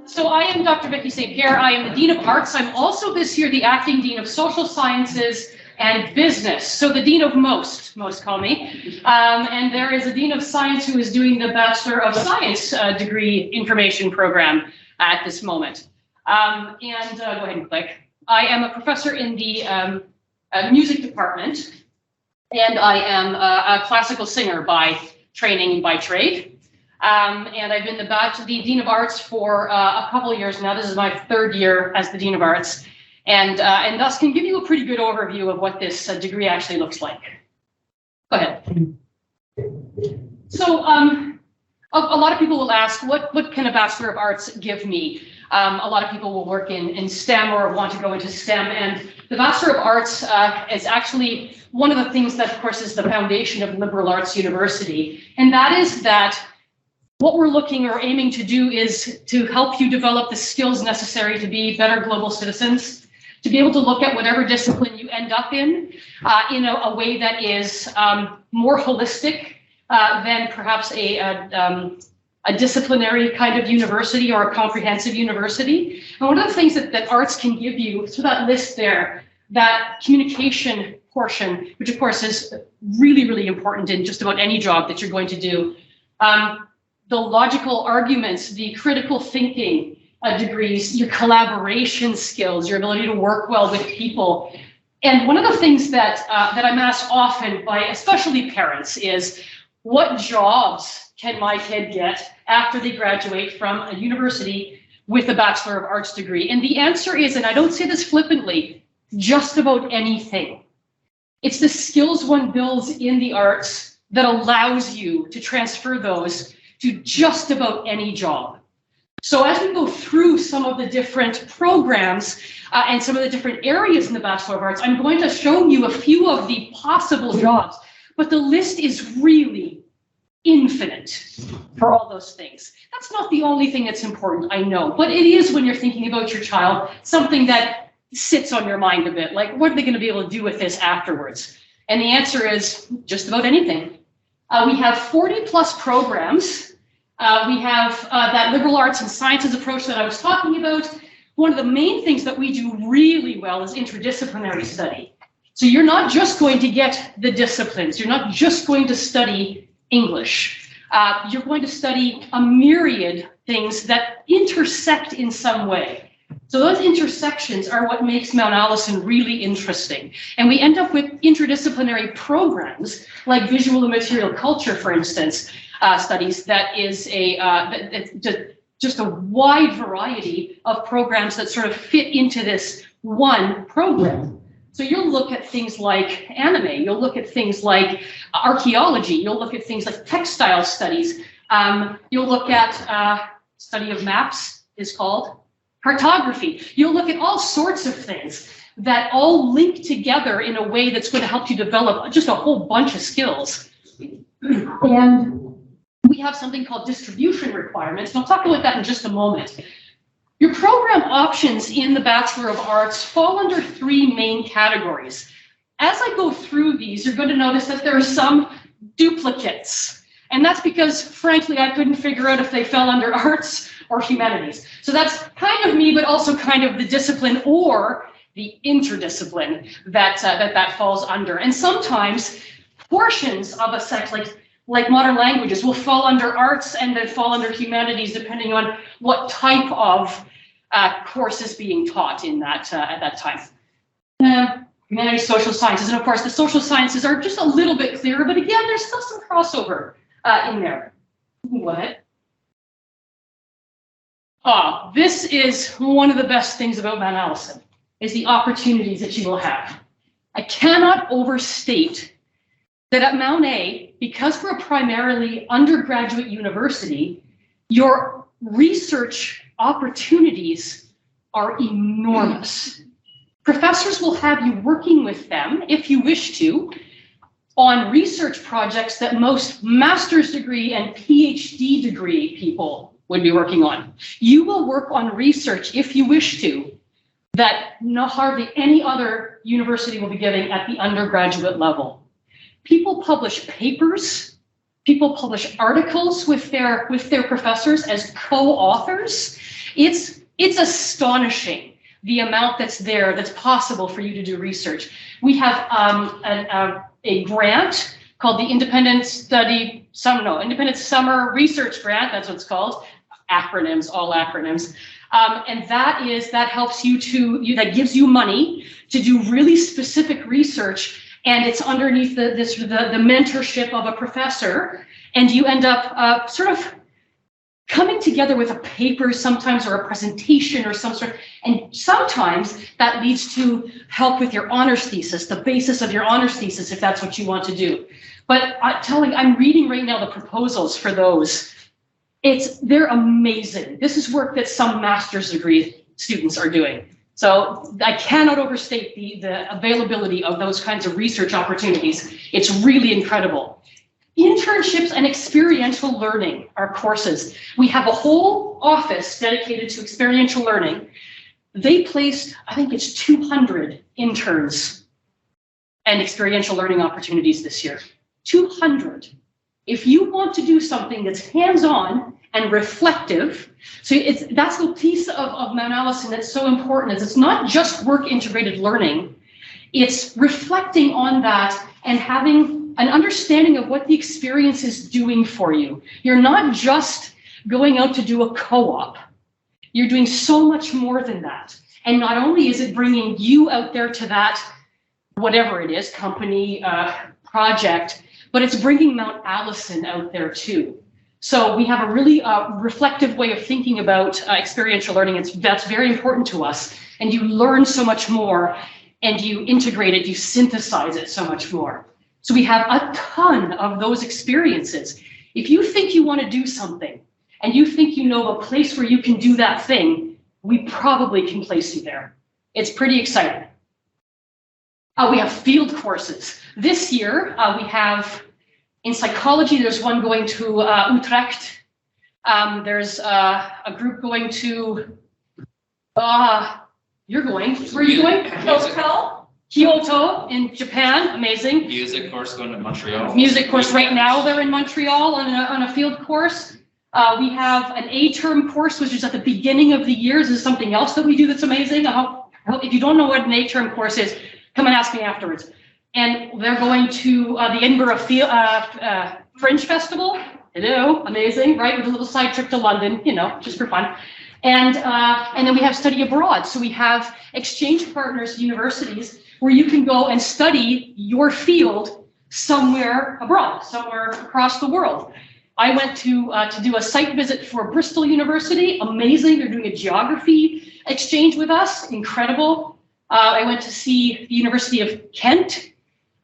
So I am Dr. Vicki St. Pierre. I am the Dean of Arts. I'm also this year the Acting Dean of Social Sciences and Business. So the Dean of most call me. And there is a Dean of Science who is doing the Bachelor of Science degree information program at this moment. Go ahead and click. I am a professor in the music department, and I am a classical singer by training and by trade. And I've been the Dean of Arts for a couple of years now. This is my third year as the Dean of Arts, and thus can give you a pretty good overview of what this degree actually looks like. Go ahead. So a lot of people will ask, what can a Bachelor of Arts give me? A lot of people will work in STEM or want to go into STEM, and the Bachelor of Arts is actually one of the things that, of course, is the foundation of liberal arts university, and that is that what we're looking or aiming to do is to help you develop the skills necessary to be better global citizens, to be able to look at whatever discipline you end up in a way that is more holistic than perhaps a disciplinary kind of university or a comprehensive university. And one of the things that arts can give you, so that list there, that communication portion, which of course is really, really important in just about any job that you're going to do. The logical arguments, the critical thinking degrees, your collaboration skills, your ability to work well with people. And one of the things that I'm asked often by especially parents is, what jobs can my kid get after they graduate from a university with a Bachelor of Arts degree? And the answer is, and I don't say this flippantly, just about anything. It's the skills one builds in the arts that allows you to transfer those to just about any job. So as we go through some of the different programs and some of the different areas in the Bachelor of Arts, I'm going to show you a few of the possible jobs, but the list is really infinite for all those things. That's not the only thing that's important, I know, but it is, when you're thinking about your child, something that sits on your mind a bit, like, what are they going to be able to do with this afterwards? And the answer is just about anything. We have 40 plus programs. We have that liberal arts and sciences approach that I was talking about. One of the main things that we do really well is interdisciplinary study. So you're not just going to get the disciplines. You're not just going to study English. You're going to study a myriad things that intersect in some way. So those intersections are what makes Mount Allison really interesting. And we end up with interdisciplinary programs like visual and material culture, for instance, studies that is just a wide variety of programs that sort of fit into this one program. So you'll look at things like anime, you'll look at things like archaeology, you'll look at things like textile studies, you'll look at study of maps is called cartography. You'll look at all sorts of things that all link together in a way that's going to help you develop just a whole bunch of skills. And we have something called distribution requirements, and I'll talk about that in just a moment. Your program options in the Bachelor of Arts fall under three main categories. As I go through these, you're going to notice that there are some duplicates. And that's because, frankly, I couldn't figure out if they fell under arts or humanities. So that's kind of me, but also kind of the discipline or the interdiscipline that falls under. And sometimes portions of a sect, like modern languages, will fall under arts and then fall under humanities, depending on what type of course is being taught in that at that time. Humanities, social sciences, and of course the social sciences are just a little bit clearer, but again, there's still some crossover in there. What? This is one of the best things about Mount Allison, is the opportunities that you will have. I cannot overstate that at Mount A, because we're a primarily undergraduate university, your research opportunities are enormous. Professors will have you working with them, if you wish to, on research projects that most master's degree and PhD degree people would be working on. You will work on research, if you wish to, that hardly any other university will be giving at the undergraduate level. People publish papers, People publish articles with their professors as co-authors. It's astonishing the amount that's there, that's possible for you to do research. We have a grant called the Independent Summer Research Grant, that's what it's called. Acronyms, all acronyms. And that helps you that gives you money to do really specific research, and it's underneath the mentorship of a professor, and you end up sort of coming together with a paper sometimes, or a presentation or some sort, and sometimes that leads to help with your honors thesis, the basis of your honors thesis, if that's what you want to do. But I'm reading right now the proposals for those. They're amazing. This is work that some master's degree students are doing. So I cannot overstate the availability of those kinds of research opportunities. It's really incredible. Internships and experiential learning are courses. We have a whole office dedicated to experiential learning. They placed, I think it's 200 interns and experiential learning opportunities this year. 200. If you want to do something that's hands-on and reflective, so that's the piece of Mount Allison that's so important, is it's not just work-integrated learning, it's reflecting on that and having an understanding of what the experience is doing for you. You're not just going out to do a co-op. You're doing so much more than that. And not only is it bringing you out there to that, whatever it is, company, project, but it's bringing Mount Allison out there too. So we have a really reflective way of thinking about experiential learning. That's very important to us. And you learn so much more, and you integrate it, you synthesize it so much more. So we have a ton of those experiences. If you think you want to do something, and you think you know a place where you can do that thing, we probably can place you there. It's pretty exciting. We have field courses. This year, we have, in psychology, there's one going to Utrecht. There's a group going to, you're going, where are you going? Kyoto in Japan, amazing. Music course going to Montreal. Music course right now, they're in Montreal on a field course. We have an A-term course, which is at the beginning of the year. This is something else that we do that's amazing. I hope if you don't know what an A-term course is, come and ask me afterwards. And they're going to the Edinburgh Fringe Festival. Hello, amazing, right? With a little side trip to London, just for fun. And then we have study abroad. So we have exchange partners, universities, where you can go and study your field somewhere abroad, somewhere across the world. I went to do a site visit for Bristol University. Amazing, they're doing a geography exchange with us, incredible. I went to see the University of Kent.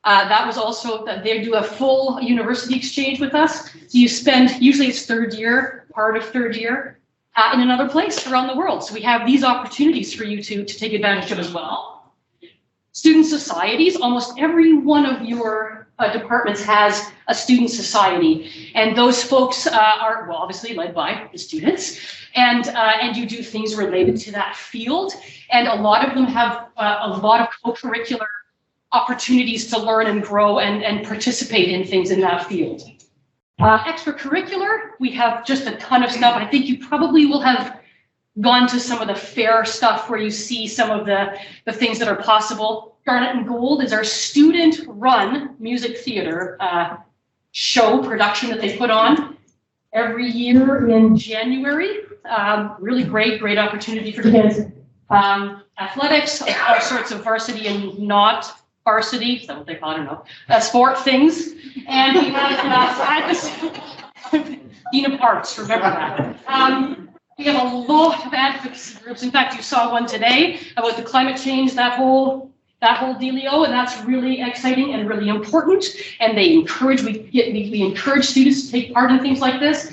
That was also, they do a full university exchange with us. So you spend, usually it's part of third year, in another place around the world. So we have these opportunities for you to take advantage of as well. Student societies, almost every one of your departments has a student society. And those folks are, well, obviously led by the students. And you do things related to that field. And a lot of them have a lot of co-curricular opportunities to learn and grow and participate in things in that field. Extracurricular, we have just a ton of stuff. I think you probably will have gone to some of the fair stuff where you see some of the things that are possible. Garnet and Gold is our student-run music theater show production that they put on every year in January. Really great opportunity for kids. Athletics, all sorts of varsity and not varsity, is that what they call it? I don't know. Sport things. And we have Dean of Parks, remember that. We have a lot of advocacy groups. In fact, you saw one today about the climate change, that whole dealio, and that's really exciting and really important. And they encourage, we encourage students to take part in things like this.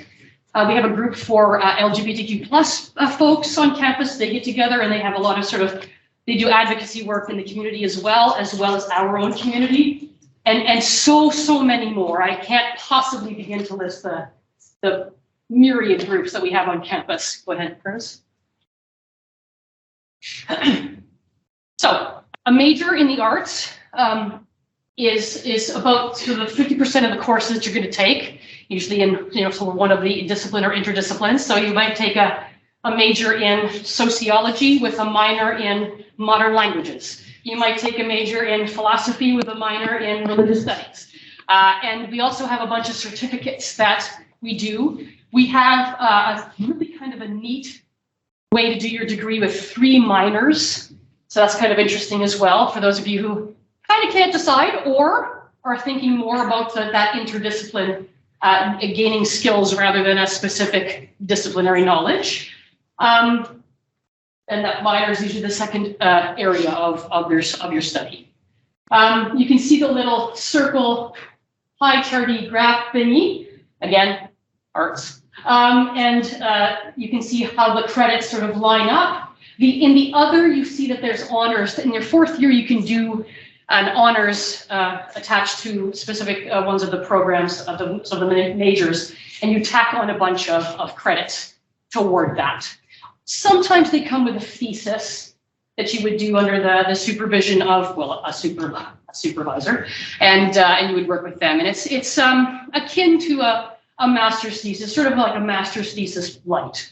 We have a group for LGBTQ plus folks on campus. They get together and they have a lot of they do advocacy work in the community as well as our own community, and so many more. I can't possibly begin to list the myriad groups that we have on campus. Go ahead, Chris. So, a major in the arts. is about sort of 50% of the courses that you're going to take, usually in sort of one of the discipline or interdisciplines. So you might take a major in sociology with a minor in modern languages. You might take a major in philosophy with a minor in religious studies. And we also have a bunch of certificates that we do. We have a really kind of a neat way to do your degree with 3 minors. So that's kind of interesting as well for those of you who kind of can't decide or are thinking more about that interdiscipline, gaining skills rather than a specific disciplinary knowledge. And that minor is usually the second area of your study. You can see the little circle pie charty graph thingy. Again, arts. And you can see how the credits sort of line up. In the other, you see that there's honors. In your 4th year, you can do an honors attached to specific ones of the programs, of the majors, and you tack on a bunch of credits toward that. Sometimes they come with a thesis that you would do under the supervision of, well, a supervisor, and you would work with them. And it's akin to a master's thesis, sort of like a master's thesis light.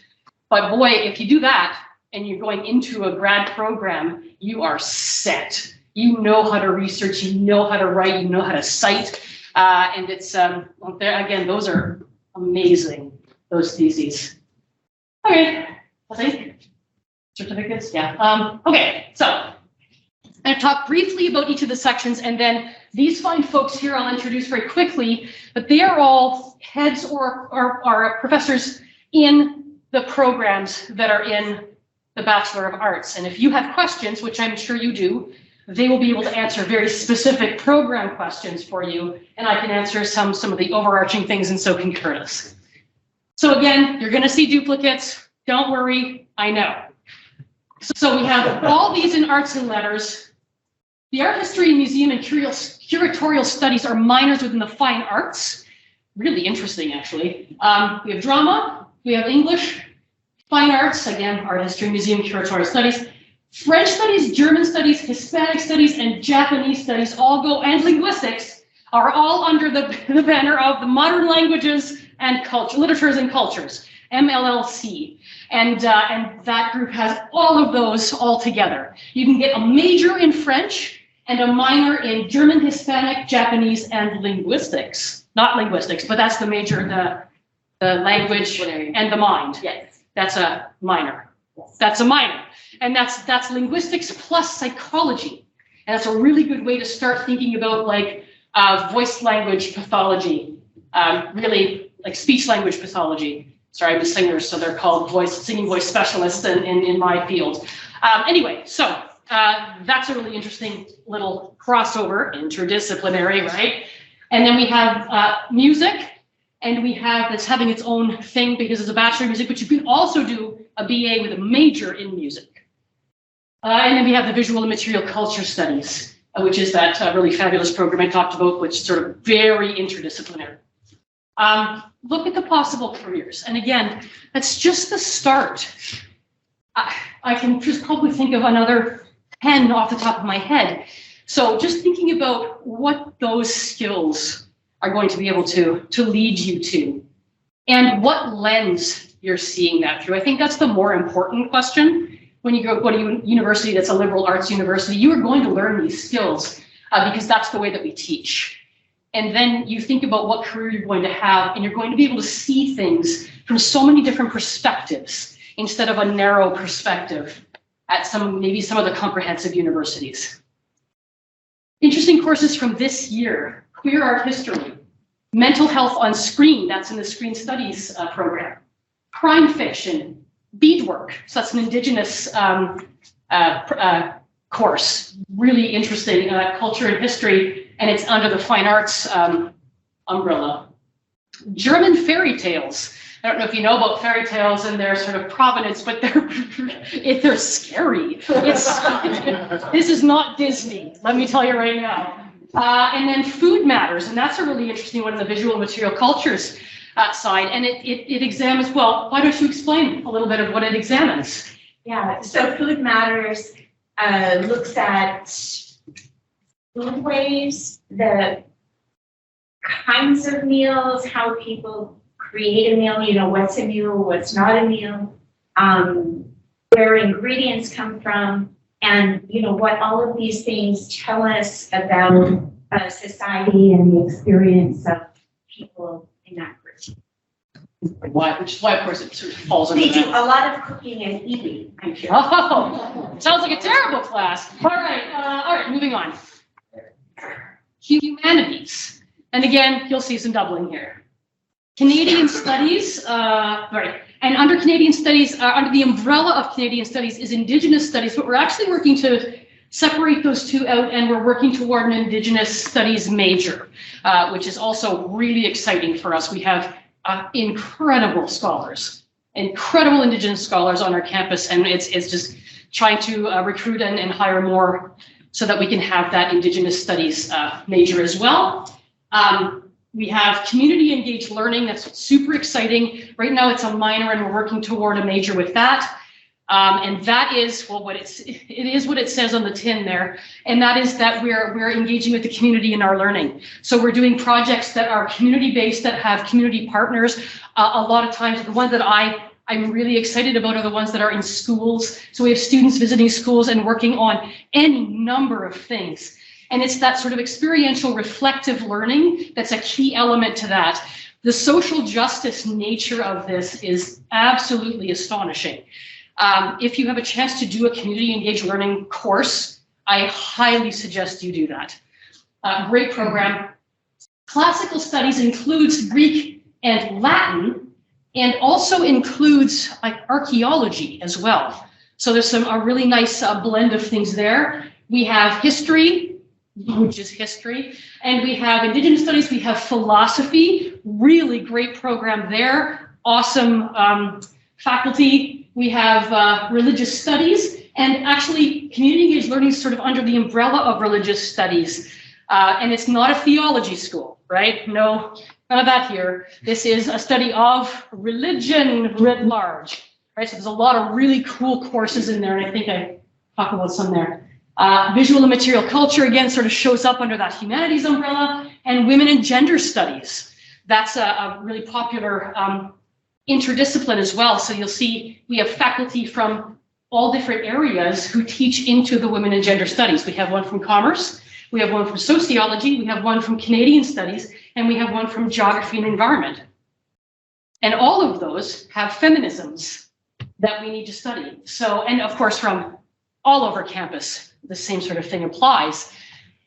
But boy, if you do that and you're going into a grad program, you are set. You know how to research, you know how to write, you know how to cite, and it's again, those are amazing, those theses. Okay, I think certificates, yeah. Okay, so I've talked briefly about each of the sections, and then these fine folks here I'll introduce very quickly, but they are all heads or professors in the programs that are in the Bachelor of Arts. And if you have questions, which I'm sure you do, they will be able to answer very specific program questions for you, and I can answer some of the overarching things, and so can Curtis. So again, you're going to see duplicates. Don't worry, I know. So we have all these in arts and letters. The art history, museum, and curatorial studies are minors within the fine arts. Really interesting, actually. We have drama, we have English, fine arts, again, art history, museum, curatorial studies. French studies, German studies, Hispanic studies, and Japanese studies and linguistics are all under the banner of the Modern Languages and Literatures and Cultures, MLLC. And that group has all of those all together. You can get a major in French and a minor in German, Hispanic, Japanese, and linguistics. Not linguistics, but that's the major, the language and the mind. Yes. That's a minor. That's a minor. And that's linguistics plus psychology. And that's a really good way to start thinking about like voice language pathology, really like speech language pathology. Sorry, I'm a singer, so they're called singing voice specialists in my field. Anyway, so that's a really interesting little crossover, interdisciplinary, right? And then we have music, and we have that's having its own thing because it's a Bachelor of Music, but you can also do a BA with a major in music. And then we have the Visual and Material Culture Studies, which is that really fabulous program I talked about, which is sort of very interdisciplinary. Look at the possible careers. And again, that's just the start. I can just probably think of another 10 off the top of my head. So just thinking about what those skills are going to be able to lead you to and what lens you're seeing that through. I think that's the more important question. When you go to a university that's a liberal arts university, you are going to learn these skills because that's the way that we teach. And then you think about what career you're going to have, and you're going to be able to see things from so many different perspectives instead of a narrow perspective at maybe some of the comprehensive universities. Interesting courses from this year: queer art history, mental health on screen, that's in the Screen Studies program, crime fiction, beadwork, so that's an Indigenous course, really interesting, culture and history, and it's under the fine arts umbrella. German fairy tales. I don't know if you know about fairy tales and their sort of provenance, but they're scary. This is not Disney, let me tell you right now. And then food matters, and that's a really interesting one in the visual and material cultures side, and it examines, well, why don't you explain a little bit of what it examines? Yeah, so food matters looks at food ways, the kinds of meals, how people create a meal, you know, what's a meal, what's not a meal, where ingredients come from, and, you know, what all of these things tell us about society and the experience of people in that group. Which is why, of course, it sort of falls under They do that. a lot of cooking and eating, I'm sure. Oh, sounds like a terrible class. All right, moving on. Humanities. And again, you'll see some doubling here. Canadian Studies, right. And under Canadian Studies, under the umbrella of Canadian Studies is Indigenous Studies, but we're actually working to separate those two out, and we're working toward an Indigenous Studies major, which is also really exciting for us. We have incredible scholars, incredible Indigenous scholars on our campus, and it's just trying to recruit and hire more so that we can have that Indigenous Studies major as well. We have community engaged learning. That's super exciting. Right now it's a minor and we're working toward a major with that. And that is, well, it is what it says on the tin there. And that is that we're engaging with the community in our learning. So we're doing projects that are community based, that have community partners. A lot of times the ones that I'm really excited about are the ones that are in schools. So we have students visiting schools and working on any number of things. And it's that sort of experiential reflective learning that's a key element to that. The social justice nature of this is absolutely astonishing. If you have a chance to do a community engaged learning course, I highly suggest you do that. Great program. Classical studies includes Greek and Latin, and also includes like archaeology as well. So there's a really nice blend of things there. We have history, which is history, and we have Indigenous studies, we have philosophy, really great program there, awesome faculty. We have religious studies, and actually community engaged learning is sort of under the umbrella of religious studies. And it's not a theology school, right? No, none of that here. This is a study of religion writ large, right? So there's a lot of really cool courses in there, and I think I talk about some there. Visual and material culture, again, sort of shows up under that humanities umbrella, and women and gender studies. That's a really popular interdiscipline as well. So you'll see we have faculty from all different areas who teach into the women and gender studies. We have one from commerce, we have one from sociology, we have one from Canadian studies, and we have one from geography and environment. And all of those have feminisms that we need to study. So, and of course, from all over campus, the same sort of thing applies,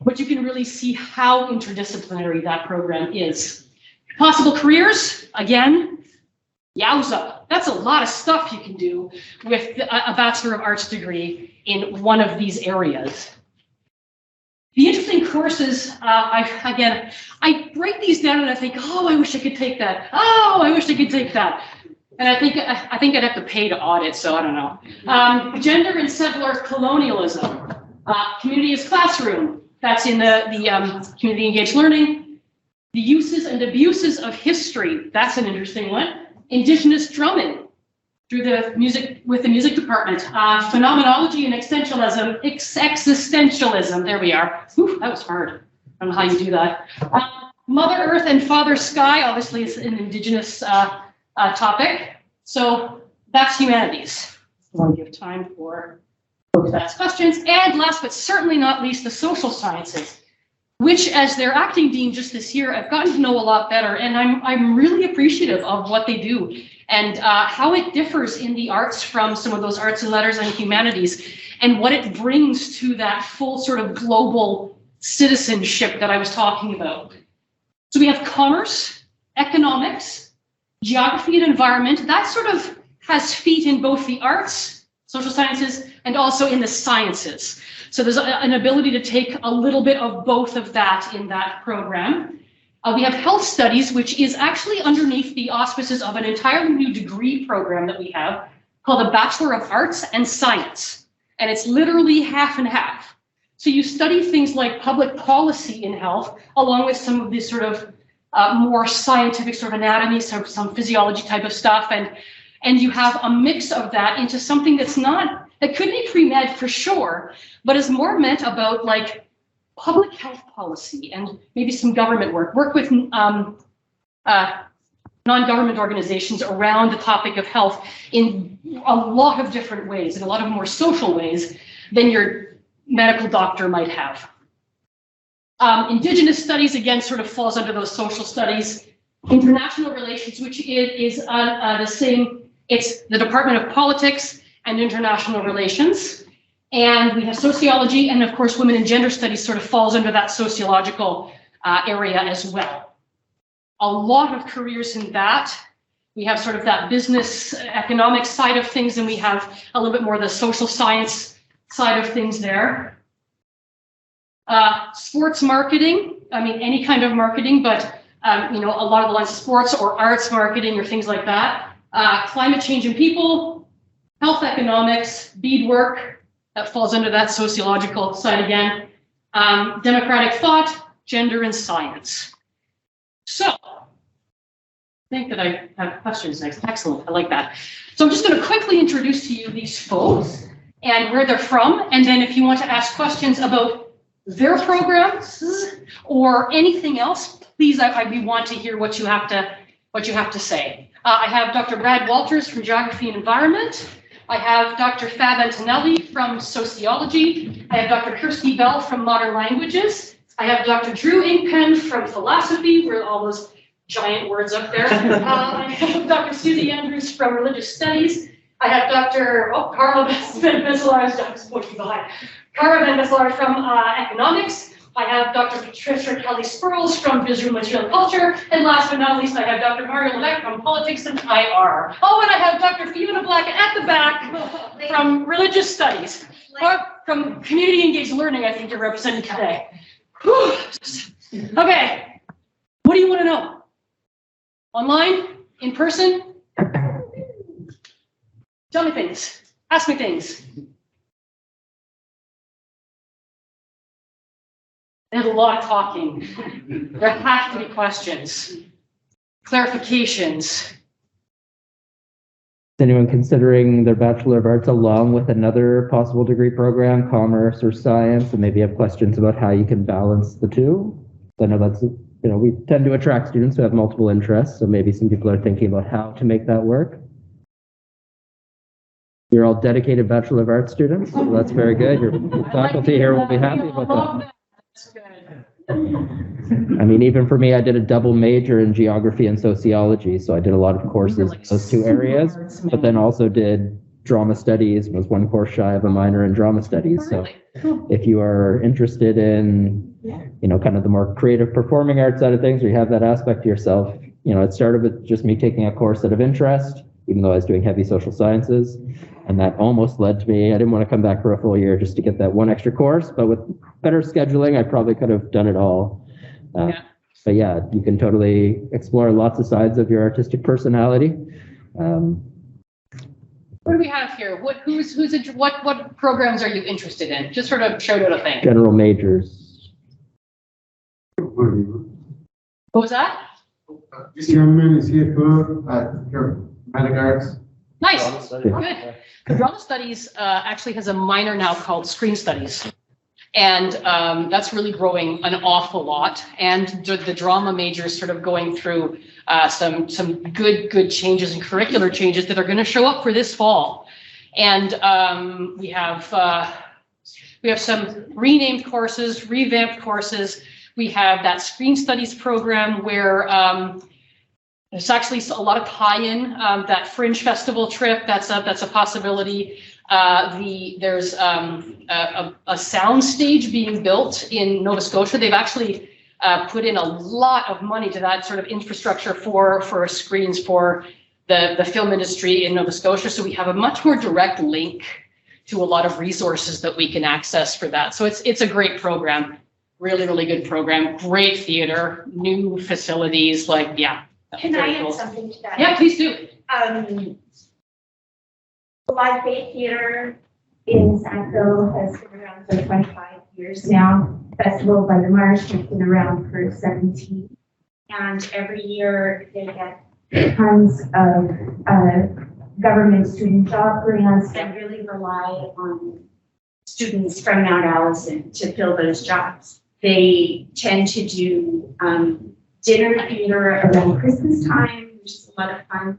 but you can really see how interdisciplinary that program is. Possible careers, again, yowza, that's a lot of stuff you can do with a Bachelor of Arts degree in one of these areas. The interesting courses, I break these down and I think, oh, I wish I could take that. Oh, I wish I could take that. And I think I'd have to pay to audit, so I don't know. Gender and settler colonialism. Community as classroom. That's in the community engaged learning. The uses and abuses of history. That's an interesting one. Indigenous drumming through the music, with the music department. Phenomenology and existentialism. Existentialism. There we are. Whew, that was hard. I don't know how you do that. Mother Earth and Father Sky. Obviously, it's an Indigenous topic. So that's humanities. I want to give time for folks to ask questions. And last but certainly not least, the social sciences, which as their acting dean just this year, I've gotten to know a lot better. And I'm really appreciative of what they do and how it differs in the arts from some of those arts and letters and humanities, and what it brings to that full sort of global citizenship that I was talking about. So we have commerce, economics, geography and environment. That sort of has feet in both the arts, social sciences, and also in the sciences. So there's an ability to take a little bit of both of that in that program. We have health studies, which is actually underneath the auspices of an entirely new degree program that we have called a Bachelor of Arts and Science. And it's literally half and half. So you study things like public policy in health, along with some of these sort of more scientific sort of anatomy, some physiology type of stuff. And you have a mix of that into something that could be pre-med for sure, but is more meant about like public health policy and maybe some government work with non-government organizations around the topic of health in a lot of different ways, in a lot of more social ways than your medical doctor might have. Indigenous studies, again, sort of falls under those social studies. International relations, which is the same, it's the Department of Politics and International Relations. And we have sociology, and of course, women and gender studies sort of falls under that sociological area as well. A lot of careers in that. We have sort of that business economic side of things, and we have a little bit more the social science side of things there. Sports marketing, I mean, any kind of marketing, but you know, a lot of the lines of sports or arts marketing or things like that. Climate change and people, health economics, beadwork, that falls under that sociological side again. Democratic thought, gender and science. So, I think that I have questions next. Excellent, I like that. So I'm just going to quickly introduce to you these folks and where they're from, and then if you want to ask questions about their programs or anything else, please, we want to hear what you have to say. I have Dr. Brad Walters from Geography and Environment. I have Dr. Fab Antonelli from Sociology. I have Dr. Kirsty Bell from Modern Languages. I have Dr. Drew Inkpen from Philosophy, where all those giant words up there. I have Dr. Susie Andrews from Religious Studies. I have Dr. Carla Van Visselaar, Cara Van Visselaar from Economics. I have Dr. Patricia Kelly Spurls from Visual Material Culture. And last but not least, I have Dr. Mario Levesque from Politics and IR. Oh, and I have Dr. Fiona Black at the back from Religious Studies. Or from Community Engaged Learning, I think you're represented today. Whew. Okay, what do you want to know? Online? In person? Tell me things. Ask me things. There's a lot of talking. There have to be questions, clarifications. Is anyone considering their Bachelor of Arts along with another possible degree program, commerce or science, and maybe have questions about how you can balance the two? I know that's, you know, we tend to attract students who have multiple interests, so maybe some people are thinking about how to make that work. You're all dedicated Bachelor of Arts students, so that's very good. Your faculty here will be happy about that. That's good. I mean, even for me, I did a double major in geography and sociology, so I did a lot of courses in those two areas, but then also did drama studies, was one course shy of a minor in drama studies. So if you are interested in, you know, kind of the more creative performing arts side of things, or you have that aspect to yourself, you know, it started with just me taking a course out of interest, even though I was doing heavy social sciences. And that almost led to me, I didn't want to come back for a full year just to get that one extra course, but with better scheduling, I probably could have done it all. But yeah, you can totally explore lots of sides of your artistic personality. What do we have here? What programs are you interested in? Just sort of shout out a thing. General majors. What was that? This young man is here for dramatic arts. Nice, good. The drama studies actually has a minor now called screen studies. And that's really growing an awful lot. And the drama major is sort of going through some good changes and curricular changes that are going to show up for this fall. And we have some renamed courses, revamped courses. We have that screen studies program where there's actually a lot of tie-in, that Fringe Festival trip, that's a possibility. There's a sound stage being built in Nova Scotia. They've actually put in a lot of money to that sort of infrastructure for screens for the film industry in Nova Scotia. So we have a much more direct link to a lot of resources that we can access for that. So it's a great program, really, really good program, great theater, new facilities, like, yeah. Can I add something to that? Yeah, please do. Live Bay Theater in Sackville has been around for 25 years now. Festival by the Marsh has been around for 17. And every year they get tons of government student job grants and really rely on students from Mount Allison to fill those jobs. They tend to do dinner theater around Christmas time, which is a lot of fun.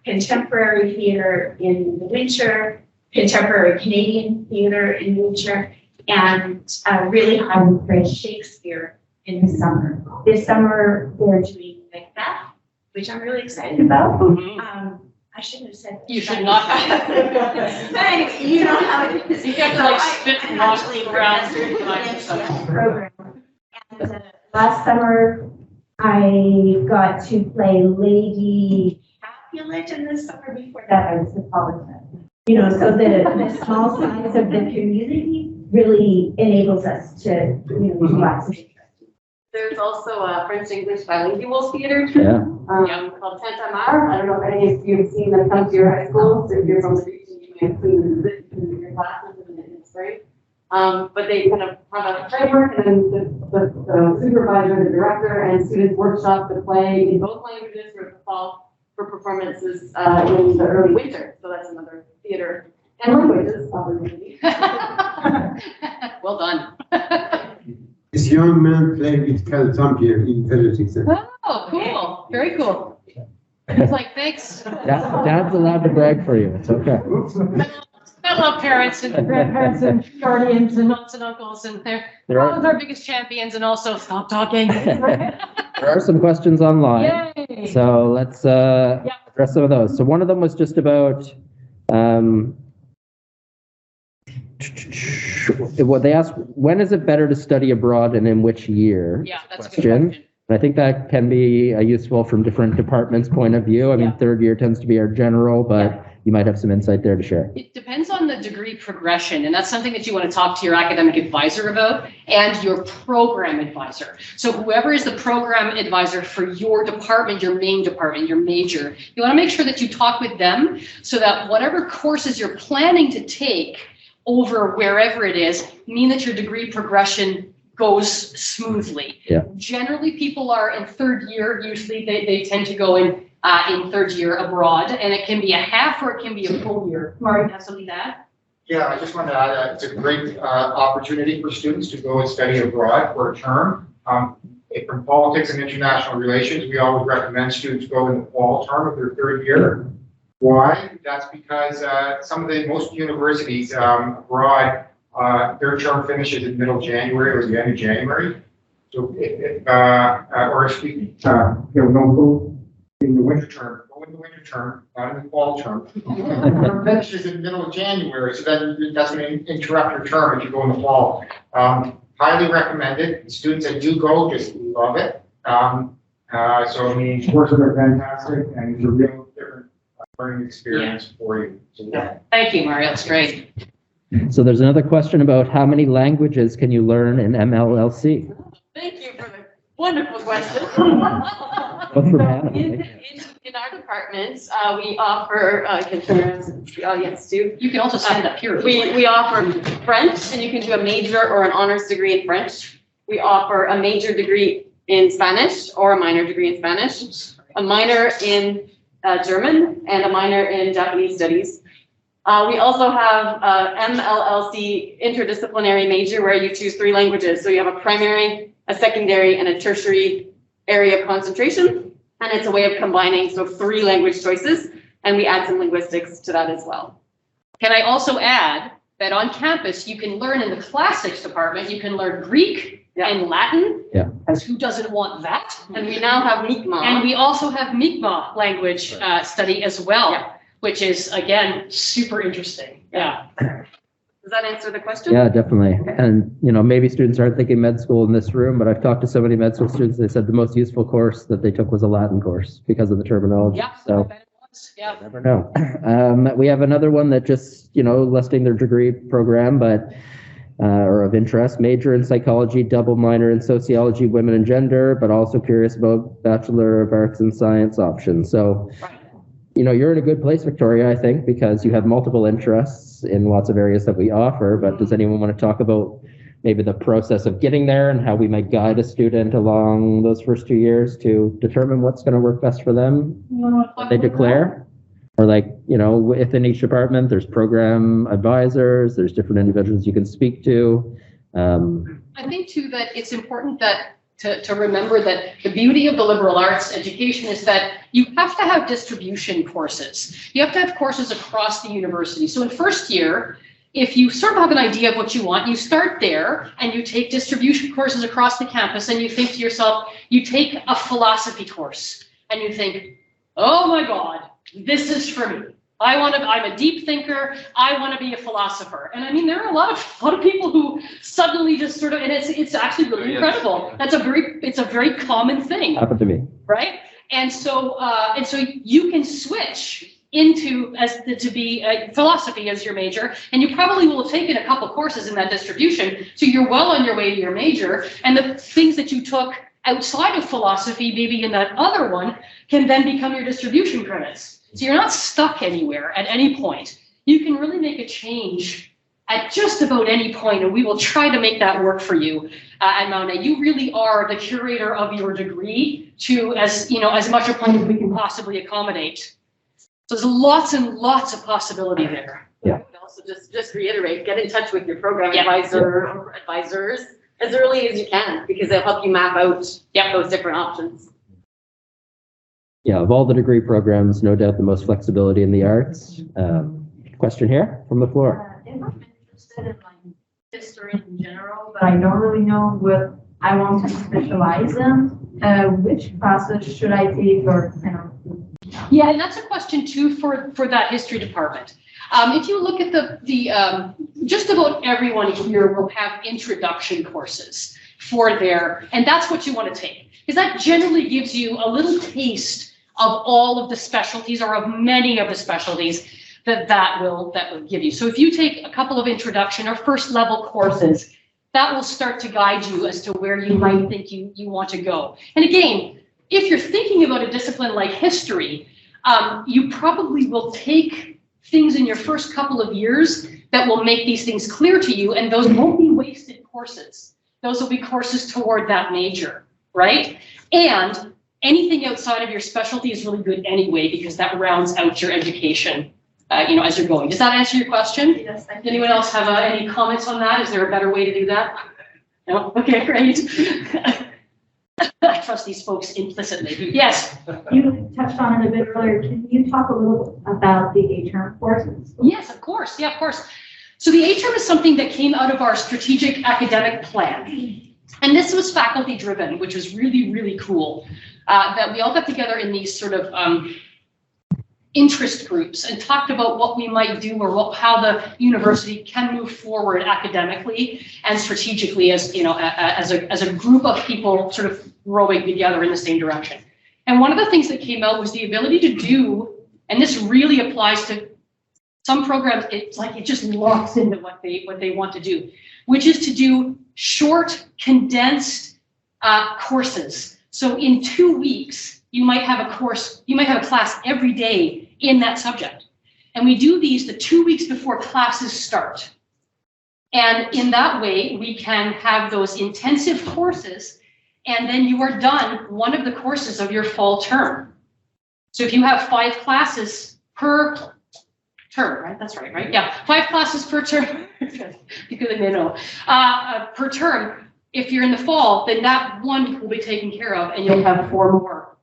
Contemporary theater in the winter, contemporary Canadian theater in winter, and really highly praised Shakespeare in the summer. This summer, they're doing Macbeth, which I'm really excited about. I shouldn't have said that. You should not have. But anyway, you know how it is. You have to like spit and walk around. Program. And last summer, I got to play Lady Capulet, and the summer before that, I was Napolitan. You know, so the small size of the community really enables us to, you know, do lots of interesting. There's also a French-English bilingual theater Yeah. called Saint-Amar. I don't know if any of you have seen them come to your high school. So if you're from the region, you may have seen them in your classes and it's great. But they kind of have a framework, and then the supervisor, the director, and students workshop the play in both languages for the fall for performances in the early winter. So that's another theater and languages opportunity. Well done. This young man played with Caltampier in Intelligence Center. Oh, cool. Very cool. It's like, thanks. Dad's allowed to brag for you. It's okay. I love parents and grandparents and guardians and aunts and uncles, and they're always our biggest champions, and also stop talking. There are some questions online. Yay. So let's address some of those. So one of them was just about what they asked, when is it better to study abroad and in which year? Yeah, that's a good question. And I think that can be useful from different departments' point of view. I mean, third year tends to be our general, but you might have some insight there to share. It depends on the degree progression, and that's something that you want to talk to your academic advisor about and your program advisor. So whoever is the program advisor for your department, your main department, your major, you want to make sure that you talk with them so that whatever courses you're planning to take over wherever it is mean that your degree progression goes smoothly. Yeah. Generally, people are in third year, usually they tend to go in third year abroad, and it can be a half or it can be a full year. Marty, have something to add? Yeah, I just wanted to add that it's a great opportunity for students to go and study abroad for a term. From politics and international relations, we always recommend students go in the fall term of their third year. Why? That's because most universities abroad, their term finishes in middle January or the end of January. So don't go in the winter term, go in the winter term, not in the fall term. Term finishes in the middle of January, so then that's going to interrupt your term if you go in the fall. Highly recommended. Students that do go just love it. So I mean, courses are fantastic, and it's a real different learning experience for you. So, yeah. Thank you, Mario. That's great. So there's another question about how many languages can you learn in MLLC? Thank you for the wonderful question. Both from Hannah. In our department, we offer, I can turn around to the audience too. You can also stand up here. if you like. We offer French, and you can do a major or an honors degree in French. We offer a major degree in Spanish or a minor degree in Spanish, a minor in German, and a minor in Japanese studies. We also have MLLC interdisciplinary major where you choose 3 languages. So you have a primary, a secondary, and a tertiary area of concentration. And it's a way of combining, so 3 language choices. And we add some linguistics to that as well. Can I also add that on campus, you can learn in the classics department, you can learn Greek and Latin. Yeah. Because who doesn't want that? And we now have Mi'kmaq. And we also have Mi'kmaq language study as well. Yeah. Which is, again, super interesting. Yeah. Does that answer the question? Yeah, definitely. And, you know, maybe students aren't thinking med school in this room, but I've talked to so many med school students, they said the most useful course that they took was a Latin course because of the terminology. Yeah, I So bet it was. Yeah. never know. We have another one that just, you know, listing their degree program, but or of interest, major in psychology, double minor in sociology, women and gender, but also curious about Bachelor of Arts and Science options. So, you know, you're in a good place, Victoria, I think, because you have multiple interests in lots of areas that we offer, but does anyone want to talk about maybe the process of getting there and how we might guide a student along those first 2 years to determine what's going to work best for them? What they declare? Or like, you know, within each department, there's program advisors, there's different individuals you can speak to. I think too that it's important that to remember that the beauty of the liberal arts education is that you have to have distribution courses. You have to have courses across the university. So in first year, if you sort of have an idea of what you want, you start there and you take distribution courses across the campus and you think to yourself, you take a philosophy course and you think, oh my God, this is for me. I'm a deep thinker. I want to be a philosopher. And I mean, there are a lot of people who suddenly just sort of, and it's actually really incredible. It's a very common thing. Happened to me. Right? And so you can switch into to be philosophy as your major, and you probably will have taken a couple courses in that distribution. So you're well on your way to your major, and the things that you took outside of philosophy, maybe in that other one, can then become your distribution credits. So you're not stuck anywhere at any point. You can really make a change at just about any point, and we will try to make that work for you at Mount A. You really are the curator of your degree to as much a point as we can possibly accommodate. So there's lots and lots of possibility there. Yeah. I would also just reiterate, get in touch with your program advisor or advisors as early as you can, because they'll help you map out those different options. Yeah, of all the degree programs, no doubt the most flexibility in the arts. Question here from the floor. If I'm interested in like history in general, but I don't really know what I want to specialize in, which classes should I take or Yeah, and that's a question too for that history department. If you look at the just about everyone here will have introduction courses for and that's what you want to take, because that generally gives you a little taste of all of the specialties, or of many of the specialties that will give you. So if you take a couple of introduction or first level courses, that will start to guide you as to where you might think you want to go. And again, if you're thinking about a discipline like history, you probably will take things in your first couple of years that will make these things clear to you, and those won't be wasted courses. Those will be courses toward that major, right? And anything outside of your specialty is really good anyway, because that rounds out your education, as you're going. Does that answer your question? Yes, Does anyone else have any comments on that? Is there a better way to do that? No? Okay, great. I trust these folks implicitly. Yes? You touched on it a bit earlier. Can you talk a little about the A-term courses? Yes, of course. Yeah, of course. So the A-term is something that came out of our strategic academic plan. And this was faculty driven, which was really, really cool. That we all got together in these sort of interest groups and talked about what we might do, or how the university can move forward academically and strategically as a group of people sort of rowing together in the same direction. And one of the things that came out was the ability to do, and this really applies to some programs, it's like it just locks into what they want to do, which is to do short, condensed courses. So in 2 weeks, you might have a class every day in that subject. And we do these the 2 weeks before classes start. And in that way, we can have those intensive courses, and then you are done one of the courses of your fall term. So if you have 5 classes per term, right? That's right? Yeah, 5 classes per term, because they know, per term. If you're in the fall, then that one will be taken care of, and you'll have 4 more.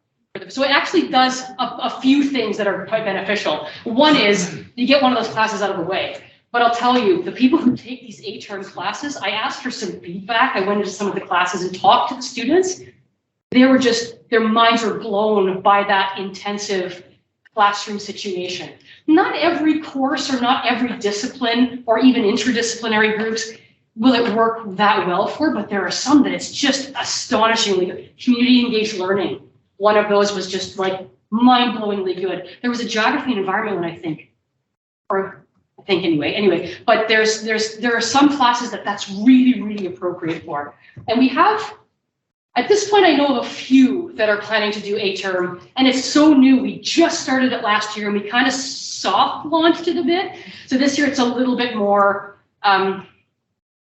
So it actually does a few things that are quite beneficial. One is you get one of those classes out of the way. But I'll tell you, the people who take these A-term classes, I asked for some feedback. I went into some of the classes and talked to the students. Their minds were blown by that intensive classroom situation. Not every course or not every discipline or even interdisciplinary groups will it work that well for, but there are some that it's just astonishingly good. Community engaged learning. One of those was just like mind-blowingly good. There was a geography and environment one, I think anyway, but there are some classes that's really, really appropriate for. And we have, at this point, I know of a few that are planning to do A-term, and it's so new. We just started it last year, and we kind of soft launched it a bit. So this year it's a little bit more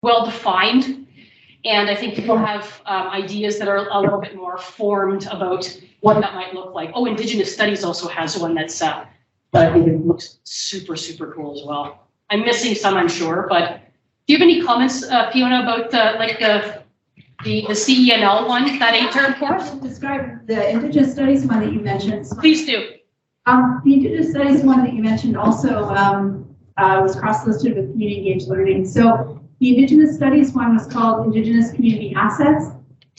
well-defined. And I think people have ideas that are a little bit more formed about what that might look like. Oh, Indigenous Studies also has one that I think it looks super, super cool as well. I'm missing some, I'm sure, but Do you have any comments, Fiona, about the CENL one, that 8-term course? Describe the Indigenous Studies one that you mentioned. Please do. The Indigenous Studies one that you mentioned also was cross-listed with community engaged learning. So the Indigenous Studies one was called Indigenous Community Assets.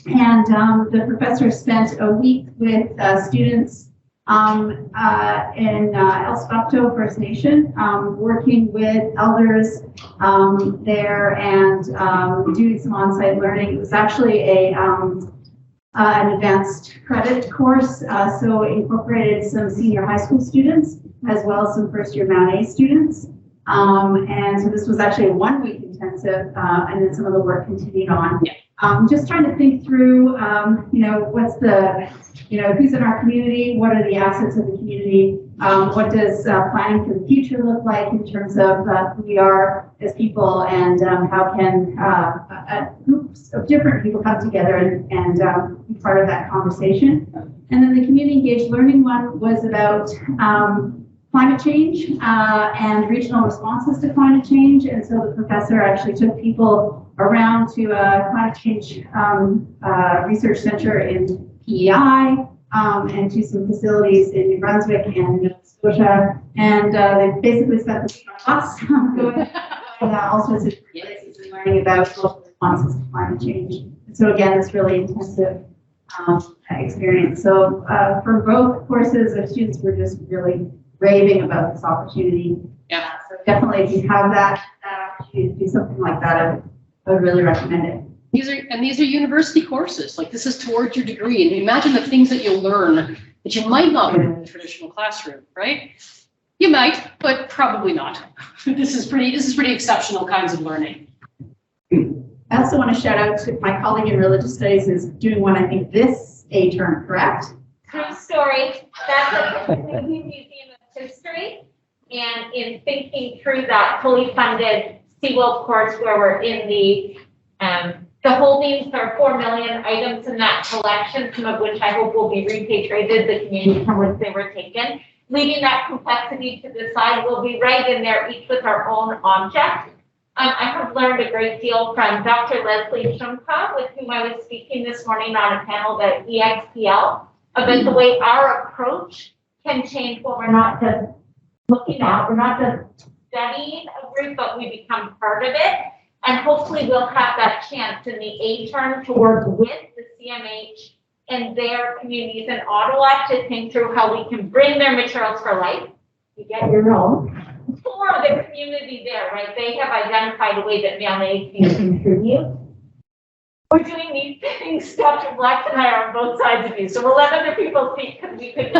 And the professor spent a week with students in El Spapto First Nation, working with elders there and doing some on-site learning. It was actually an advanced credit course, so it incorporated some senior high school students as well as some first-year Mount A students. And so this was actually a 1-week intensive, and then some of the work continued on. Yeah. Just trying to think through, what's the, who's in our community, what are the assets of the community, what does planning for the future look like in terms of who we are as people, and how can groups of different people come together and be part of that conversation. And then the community engaged learning one was about climate change and regional responses to climate change. And so the professor actually took people around to a climate change research center in PEI and to some facilities in New Brunswick and Nova Scotia. And they basically spent the week on a bus going all sorts of places and learning about local responses to climate change. And so again, it's really intensive experience. So for both courses, our students were just really raving about this opportunity. Yeah. So definitely, if you have that opportunity to do something like that, I would really recommend it. These are university courses. Like, this is towards your degree, and imagine the things that you'll learn that you might not learn in the traditional classroom, right? You might, but probably not. This is pretty exceptional kinds of learning. I also want to shout out to my colleague in religious studies is doing one, I think, this A-term, correct? True story. That's a Canadian Museum of History. And in thinking through that fully funded SeaWorld course where we're in the holdings are 4 million items in that collection, some of which I hope will be repatriated, the community from which they were taken. Leaving that complexity to the side, we'll be right in there, each with our own object. I have learned a great deal from Dr. Leslie Shumka, with whom I was speaking this morning on a panel at EXPL, about the way our approach can change when we're not just looking at, we're not just studying a group, but we become part of it. And hopefully we'll have that chance in the A-term to work with the CMH and their communities in Ottawa to think through how we can bring their materials for life. You get your own. For the community there, right? They have identified a way that MLA can contribute. We're doing these things, Dr. Black and I are on both sides of you, so we'll let other people speak because we could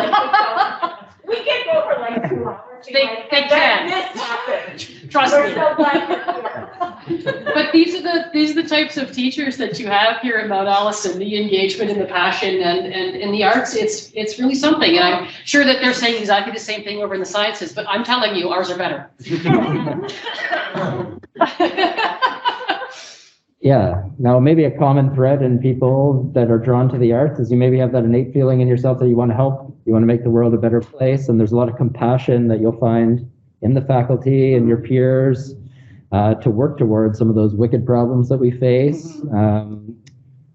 we could go for like 2 hours. They can. This happened. Trust We're me. so glad you're here. But these are the types of teachers that you have here at Mount Allison, the engagement and the passion and in the arts, it's really something. And I'm sure that they're saying exactly the same thing over in the sciences, but I'm telling you, ours are better. Yeah. Now, maybe a common thread in people that are drawn to the arts is you maybe have that innate feeling in yourself that you want to help, you want to make the world a better place. And there's a lot of compassion that you'll find in the faculty and your peers to work towards some of those wicked problems that we face.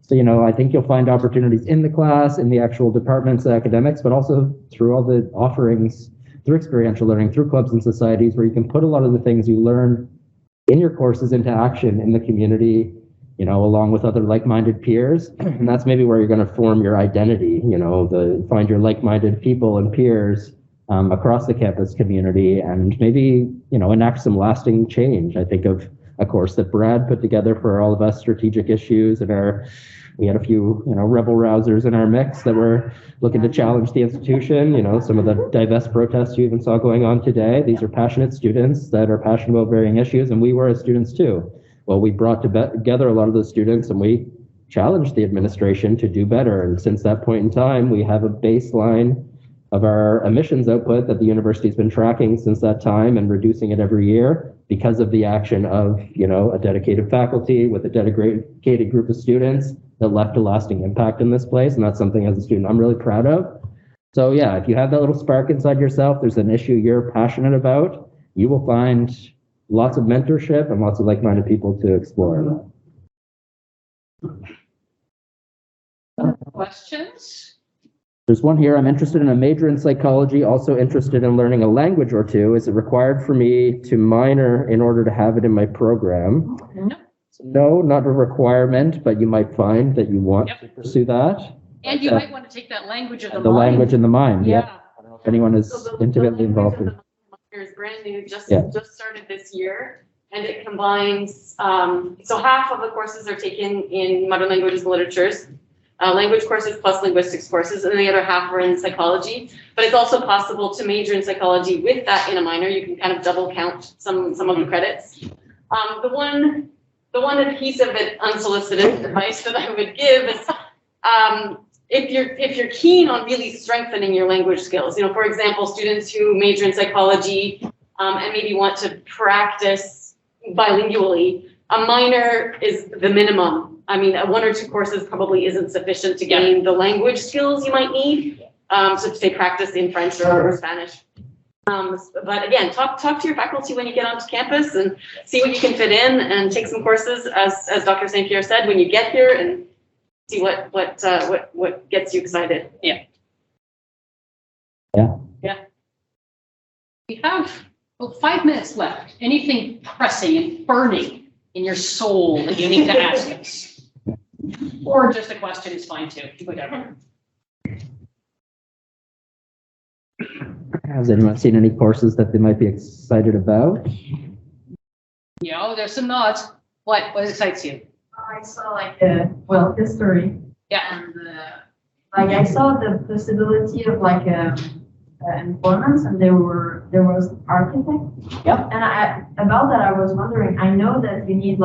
So, I think you'll find opportunities in the class, in the actual departments, academics, but also through all the offerings, through experiential learning, through clubs and societies, where you can put a lot of the things you learn in your courses into action in the community, along with other like-minded peers. And that's maybe where you're going to form your identity, find your like-minded people and peers across the campus community and maybe, enact some lasting change. I think of a course that Brad put together for all of us, strategic issues, and we had a few, rebel rousers in our mix that were looking to challenge the institution. Some of the divest protests you even saw going on today. These are passionate students that are passionate about varying issues, and we were as students too. Well, we brought together a lot of those students and we challenged the administration to do better. And since that point in time, we have a baseline of our emissions output that the university's been tracking since that time and reducing it every year because of the action of, a dedicated faculty with a dedicated group of students that left a lasting impact in this place. And that's something as a student I'm really proud of. So yeah, if you have that little spark inside yourself, there's an issue you're passionate about, you will find lots of mentorship and lots of like-minded people to explore. Questions? There's one here. I'm interested in a major in psychology, also interested in learning a language or two. Is it required for me to minor in order to have it in my program? No. No, not a requirement, but you might find that you want to pursue that. And you might want to take that language of the The mind. language in the mind, Yeah. I don't know if anyone is So the intimately language involved of in. the minor is brand new, just Yeah. started this year, and it combines, so half of the courses are taken in modern languages and literatures, language courses plus linguistics courses, and the other half are in psychology. But it's also possible to major in psychology with that in a minor. You can kind of double count some of the credits. The one piece of it, unsolicited advice that I would give is, if you're keen on really strengthening your language skills, for example, students who major in psychology and maybe want to practice bilingually, a minor is the minimum. I mean, 1 or 2 courses probably isn't sufficient to gain the language skills you might need. So to say practice in French or Spanish. But again, talk to your faculty when you get onto campus and see what you can fit in and take some courses, as Dr. St. Pierre said, when you get here, and see what gets you excited. Yeah. Yeah. Yeah. We have 5 minutes left. Anything pressing and burning in your soul that you need to ask us? Or just a question is fine too, whatever. Has anyone seen any courses that they might be excited about? Yeah, there's some nods. What excites you? I saw history. Yeah. And I saw the possibility of employment, and there was architect. Yep. And about that I was wondering. I know that you need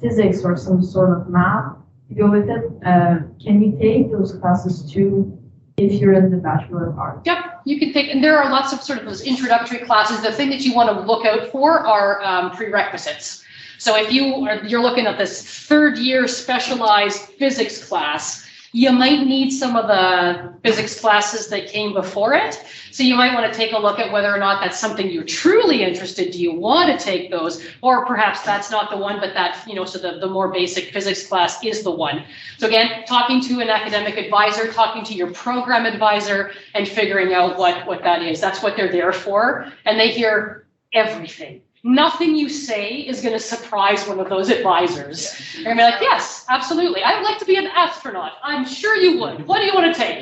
physics or some sort of math to go with it. Can you take those classes too if you're in the Bachelor of Arts? Yep, you can take, and there are lots of sort of those introductory classes. The thing that you want to look out for are prerequisites. So if you're looking at this 3rd year specialized physics class, you might need some of the physics classes that came before it. So you might want to take a look at whether or not that's something you're truly interested. Do you want to take those? Or perhaps that's not the one, but that, so the more basic physics class is the one. So again, talking to an academic advisor, talking to your program advisor, and figuring out what that is. That's what they're there for. And they hear everything. Nothing you say is going to surprise one of those advisors. They're going to be like, yes, absolutely. I would like to be an astronaut. I'm sure you would. What do you want to take?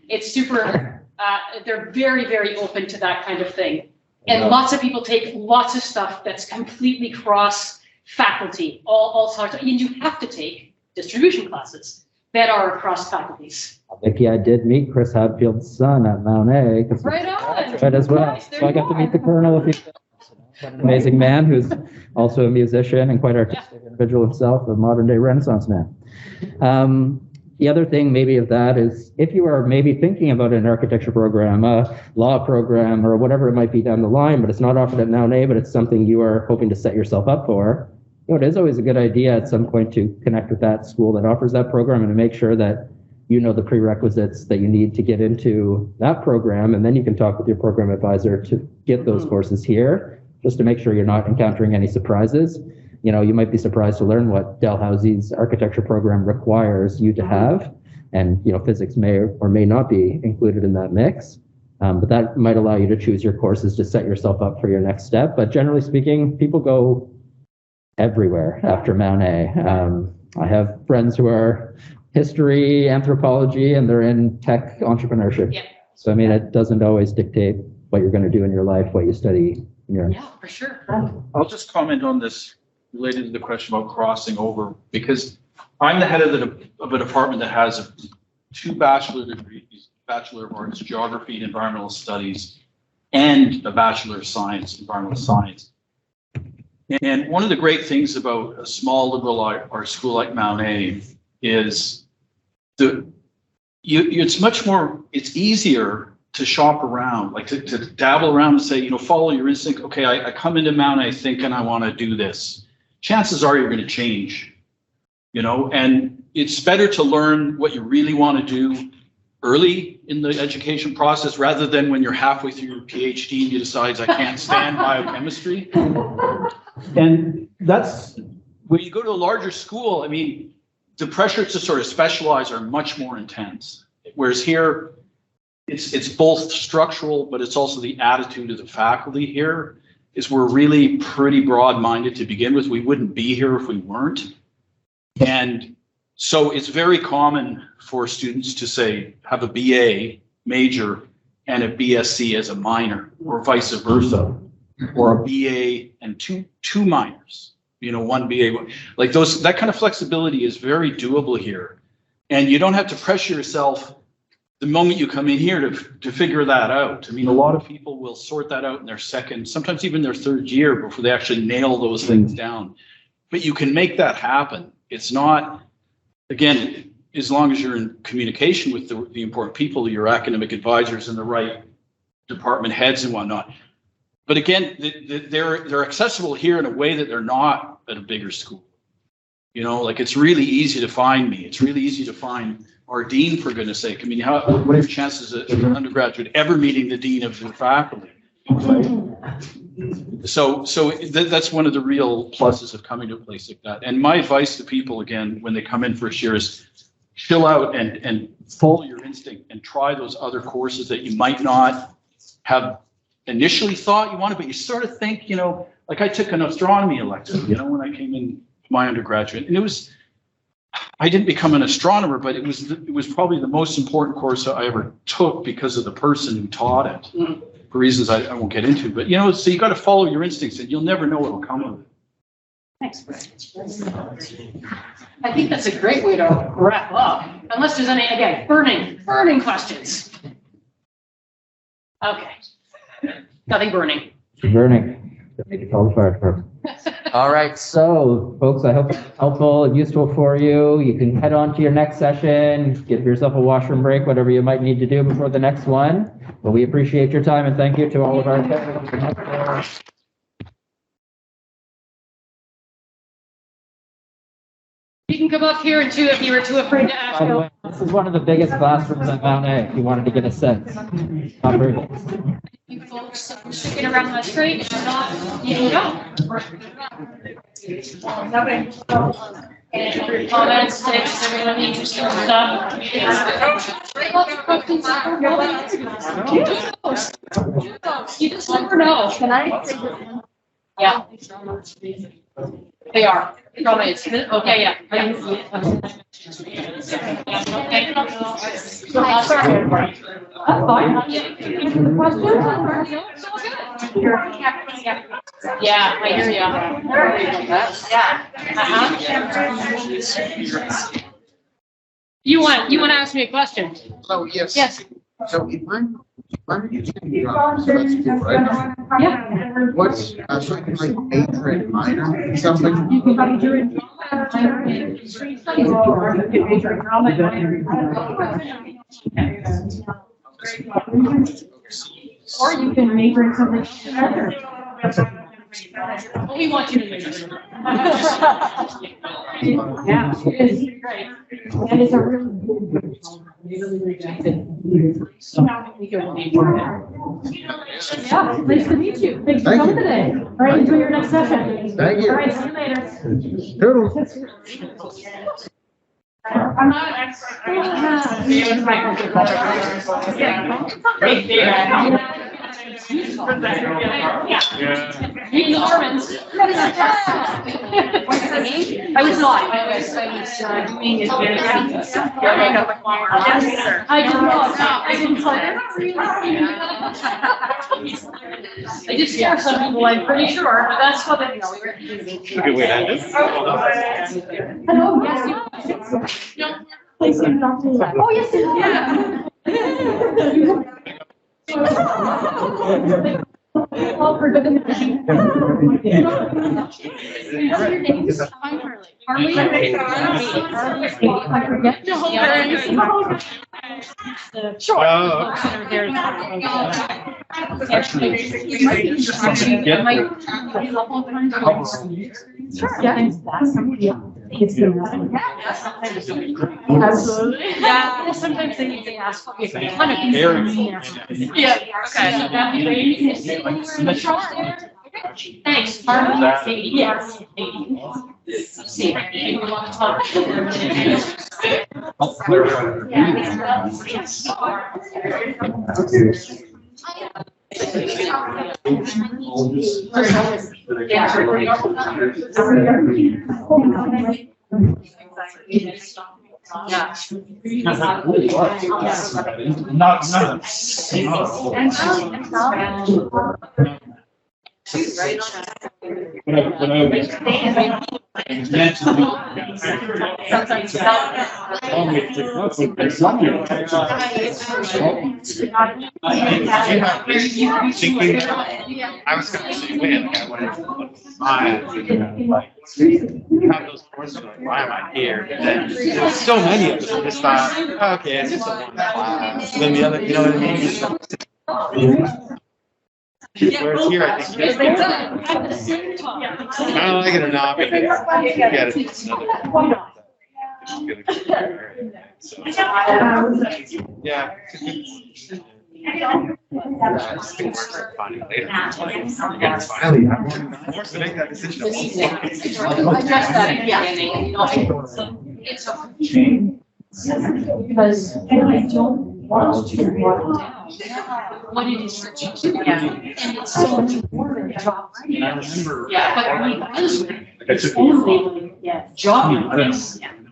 It's super, they're very, very open to that kind of thing. And lots of people take lots of stuff that's completely cross faculty, all sorts of, and you have to take distribution classes that are across faculties. Vicky, I did meet Chris Hadfield's son at Mount A. Right on. Right as well. Nice, there So I you got to are. meet the Colonel a few times. An amazing man who's also a musician and quite artistic individual himself, a modern day Renaissance man. The other thing maybe of that is if you are maybe thinking about an architecture program, a law program, or whatever it might be down the line, but it's not offered at Mount A, but it's something you are hoping to set yourself up for, it is always a good idea at some point to connect with that school that offers that program and to make sure that you know the prerequisites that you need to get into that program, and then you can talk with your program advisor to get those courses here, just to make sure you're not encountering any surprises. You might be surprised to learn what Dalhousie's architecture program requires you to have, and physics may or may not be included in that mix. But that might allow you to choose your courses to set yourself up for your next step. But generally speaking, people go everywhere after Mount A. I have friends who are history, anthropology, and they're in tech entrepreneurship. Yeah. So, it doesn't always dictate what you're going to do in your life, what you study in your. Yeah, for sure. I'll just comment on this related to the question about crossing over, because I'm the head of a department that has 2 bachelor degrees, Bachelor of Arts, Geography and Environmental Studies, and a Bachelor of Science, Environmental Science. And one of the great things about a small liberal arts school like Mount A is it's easier to shop around, to dabble around and say, follow your instinct. Okay, I come into Mount A thinking I want to do this. Chances are you're going to change, and it's better to learn what you really want to do early in the education process rather than when you're halfway through your PhD and you decide I can't stand biochemistry. And that's when you go to a larger school, I mean, the pressure to sort of specialize are much more intense. Whereas here, it's both structural, but it's also the attitude of the faculty here is we're really pretty broad-minded to begin with. We wouldn't be here if we weren't. And so it's very common for students to say, have a BA major and a BSc as a minor, or vice versa, or a BA and two minors, one BA. Like that kind of flexibility is very doable here. And you don't have to pressure yourself the moment you come in here to figure that out. I mean, a lot of people will sort that out in their second, sometimes even their third year before they actually nail those things down. But you can make that happen. It's not, again, as long as you're in communication with the important people, your academic advisors and the right department heads and whatnot. But again, they're accessible here in a way that they're not at a bigger school. Like it's really easy to find me. It's really easy to find our dean, for goodness sake. I mean, what are your chances of an undergraduate ever meeting the dean of the faculty? So that's one of the real pluses of coming to a place like that. And my advice to people, again, when they come in first year is chill out and follow your instinct and try those other courses that you might not have initially thought you wanted, but you sort of think, like I took an astronomy elective, when I came in my undergraduate, and I didn't become an astronomer, but it was probably the most important course I ever took because of the person who taught it, for reasons I won't get into. But so you got to follow your instincts, and you'll never know what'll come of it. Thanks, Brett. I think that's a great way to wrap up. Unless there's any, again, burning questions. Okay. Nothing burning. Burning. Make it all the fire department. All right, so folks, I hope it's helpful and useful for you. You can head on to your next session, give yourself a washroom break, whatever you might need to do before the next one. But we appreciate your time and thank you to all of our attendees. You can come up here too if you were too afraid to ask. By the way, this is one of the biggest classrooms at Mount A, if you wanted to get a sense. Not very big. You folks get around that straight. If not, you can go. Any comments, tips, everyone interesting stuff? You just never know. Can I say this? Yeah. They are. Comments. Okay, yeah. Okay. Sorry. That's fine. Yeah. Questions? Yeah, I hear you. Yeah. You want to ask me a question? Oh, yes. Yes. So if I'm using the that's cool, right? Yeah. What's, so I can like major and minor in something? You can major in studies or you can major in drama and or you can major in something other. Well, we want you to major. Yeah, it is great. And it's a really good. Yeah, nice to meet you. Thanks for Thank coming you. today. All right, enjoy your next session. Thank you. All right, see you later. Toodles. I'm not an Meet the Normans. I was not. I was doing it. I did not. I didn't tell I did scare some people, I'm pretty sure, but that's what they know. Okay, wait, I just. Hello, yes, you. Oh, yes, yeah. Well, for good. What's your name? I'm Harley. I forget. Sure. Actually, sure. Yeah. Absolutely. Yeah, sometimes they need to ask for a ton of Very. Yeah, okay. That'd be great. You can sit anywhere in the truck there. Okay. Thanks. Harmony, Katie. Yes. Katie. See, you want to talk? Yeah. Not. Right When I was meant to do. I was gonna say, wait, like, I wanted to have those courses, like, why am I here? But then there's so many of them, I just thought, oh, okay, it's just a one class. Then the other, you know what I mean? Whereas here, I think you guys, I don't like it or not, but you gotta do another. Yeah. I just think we're finding later. Finally, I'm forced to make that decision. Address that at the beginning. It's okay. Because I don't want to water down what it is that you do. And it's so important to drop. And I remember. Yeah, but I mean, honestly, It's it's only job. I don't know.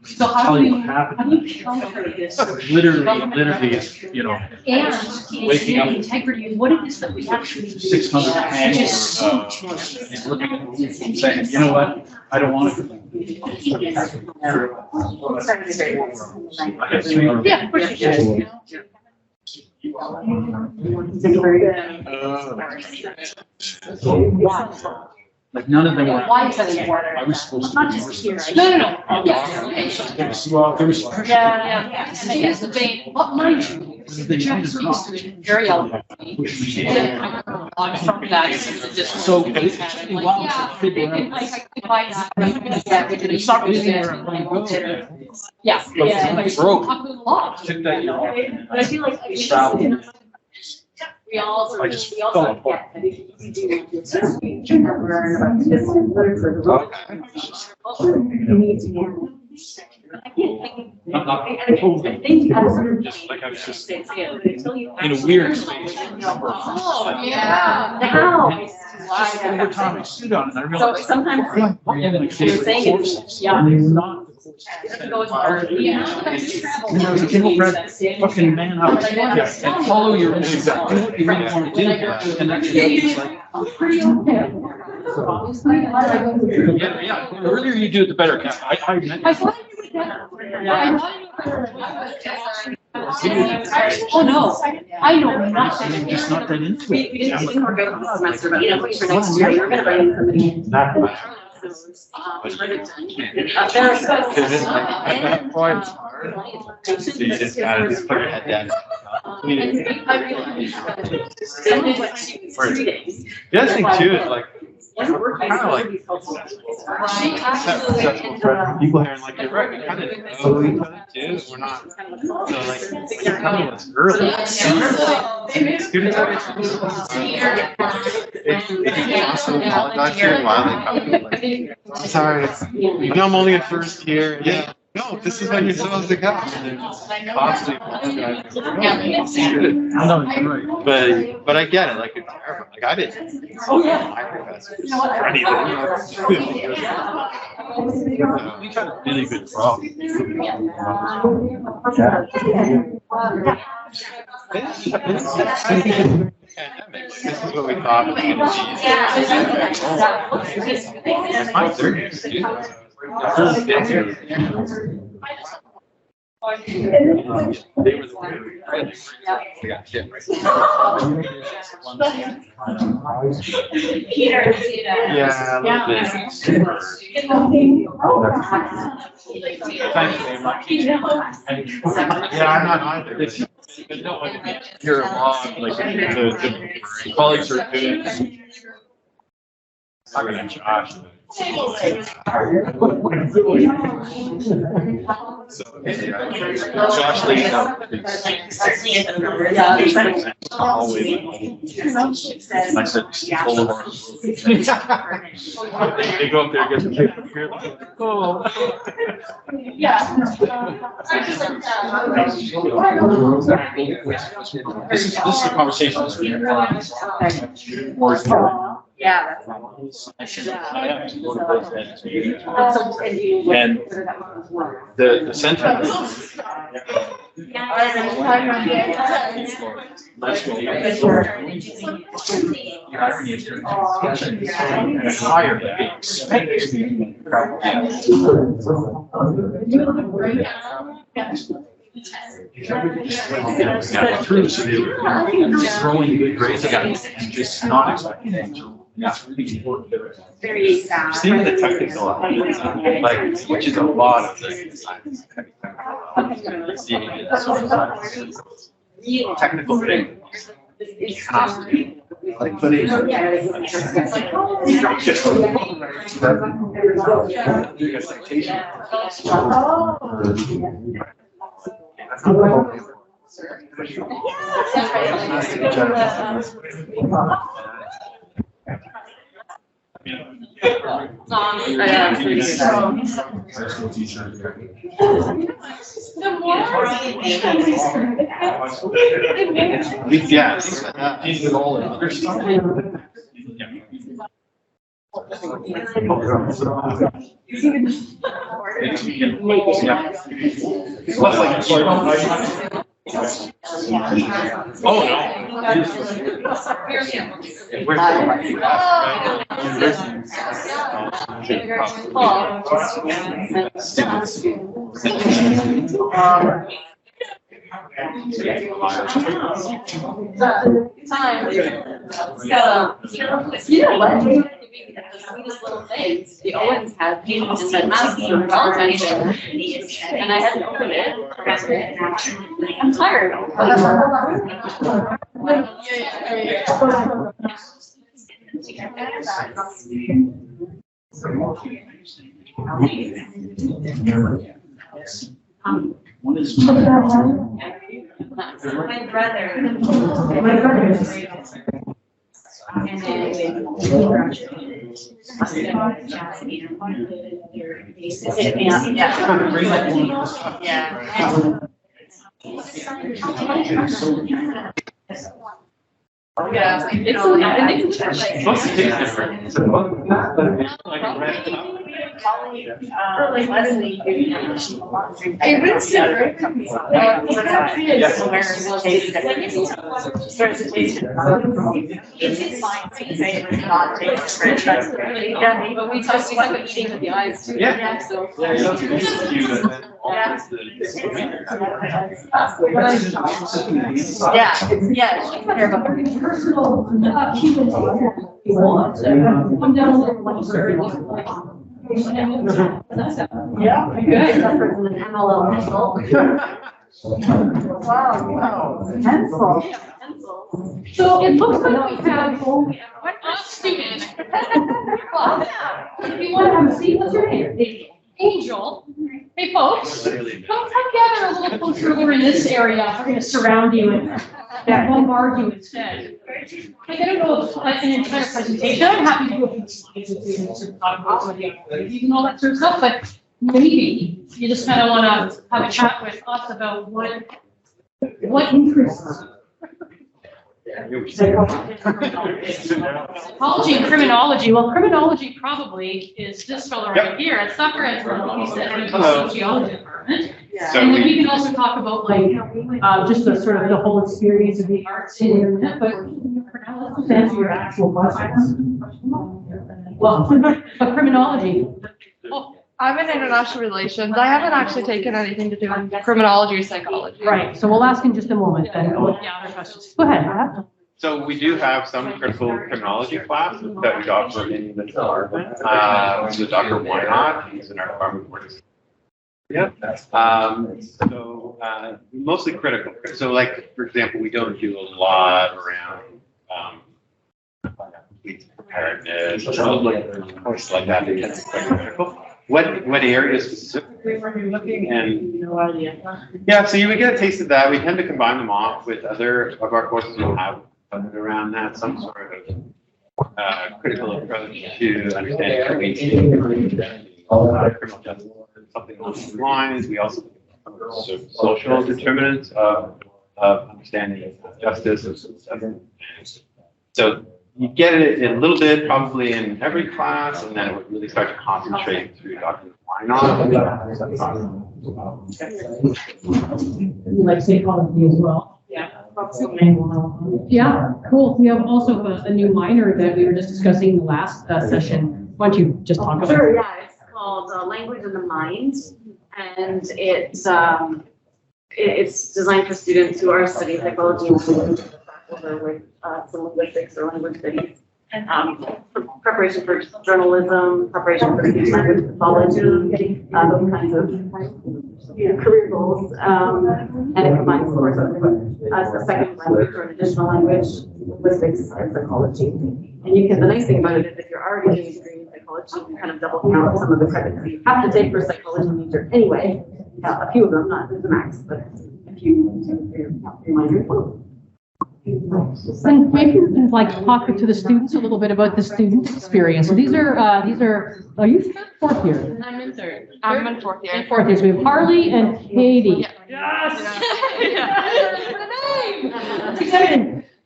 So how do you counter this? Literally, you know, And waking up the integrity of what it is that we actually do. 600 Which is so pounds, much more. and looking at it and saying, you know what, I don't want to. Yeah, of course you can. Like none of them were. Why is that important? I was supposed to. Not just here. No. Yeah. There was. Yeah. And here's the vein, what mind you, the Japanese is very eloquent. I'm from that. So it's actually wild to Yeah, figure they can, out. like, I could buy that. Yeah, they could start with it. Yeah. But broke. A lot. Took that, you know, But I feel like travel. We all. I just we also fell apart. forget that if you do like this, you learn about this literature. You need to know. I think Just like I was just in a weird space. Oh, yeah. Now. Over time, I stood on it and I So realized. sometimes I'm in my favorite saying courses. yeah. And they're not the courses. It goes hard. Yeah. And I was a gingerbread fucking man up. And follow your instinct. Do what you really want to do. And that's it's like. Yeah. The earlier you do it, the better. I meant. I thought you would never. I thought you would. Oh, no, I know nothing. I'm just not that into We it. didn't work out the semester, but you know, for next year, you're gonna bring in somebody. Not much. There are so. At that point, it's hard. So you just gotta just put your head down. The other thing too is like, kind of like successful friends, people here, and like, you're right, we kind of know each other too, we're not, so like, you're coming to us early. Students it's awesome, apologize for a while, they come to me like, I'm sorry, I know I'm only in first year, yeah. No, this is when you're supposed to go. And they're just constantly apologizing. No, you're right. But I get it. Like it's terrible. Like I didn't. Oh, yeah. My professors or anything. We got a really good problem. Pandemic. This is what we thought was going to be. It's my third year student. First day here. They were the we got shit right. Yeah, a little bit. Thank you very much. Yeah, I'm not either. You're along, like the colleagues are good. I'm gonna Josh. Josh Lee. I said, full of ours. They go up there, get the paper. Oh. This is the conversation. Yeah. I have to go to both ends. And the center. Let's go. Yeah, true. So they're throwing good grades at it and just not expecting it to. Yeah. Very sad. Seeing the technical, like, which is a lot of the science. Seeing it sort of technical thing. Like putting. Yeah. These are all in other stuff. Oh, You know what? The sweetest little things. The Owens had paintings in my mouth for Valentine's Day, and I hadn't opened it. I'm tired. One is. My brother. And Yeah, Supposed to taste different. It's a month. But we talked about eating with the eyes too. Yeah. So. Yeah, you have to taste cute and then offers the. Yeah. Personal, I'm down a little like. Yeah. Good. An MLL pencil. Wow. Pencil. So it looks like we have, what, student? If you want to have a seat, what's your name? Angel. Hey, folks, come gather a little closer over in this area. We're going to surround you and bombard you instead. Like, I don't know if an entire presentation. I'm happy to do a few slides with you and sort of talk about some of the activities and all that sort of stuff, but maybe you just kind of want to have a chat with us about what interests psychology and criminology. Well, criminology probably is this fellow right here. It's Dr. Edward. He's the sociology department. And then we can also talk about like just the sort of the whole experience of the arts in the internet. But for now, let's answer your actual question. Well, but criminology. Oh, I'm in international relations. I haven't actually taken anything to do with criminology or psychology. right. So we'll ask in just a moment then. Yeah, other questions. Go ahead. So we do have some critical criminology classes that we offer in the department. So Dr. Wynot, he's in our department. Yep. So mostly critical. So like, for example, we don't do a lot around preparedness, of course, like that, it gets quite critical. What areas specifically were you looking? And No idea. yeah, so you would get a taste of that. We tend to combine them off with other of our courses who have funded around that, some sort of critical approach to understanding criminal justice, something along those lines. We also social determinants of understanding justice and stuff. So you get it in a little bit, probably in every class, and then it would really start to concentrate through Dr. You like psychology as well? Yeah. Yeah, cool. We have also a new minor that we were just discussing in the last session. Why don't you just talk about it? Sure, yeah, it's called Language in the Mind, and it's designed for students who are studying psychology and Bachelor with some linguistics or language studies. Preparation for journalism, preparation for language pathology, those kinds of career goals. And it combines, of course, a second language or an additional language, linguistics, and psychology. And you can, the nice thing about it is if you're already doing a degree in psychology, you can kind of double count some of the credits that you have to take for a psychology major anyway. A few of them, not the max, but a few minors. And maybe you can like talk to the students a little bit about the student experience. So these are, are you third, fourth year? I'm in third. I'm in fourth year. And fourth years. We have Harley and Katie. Yes.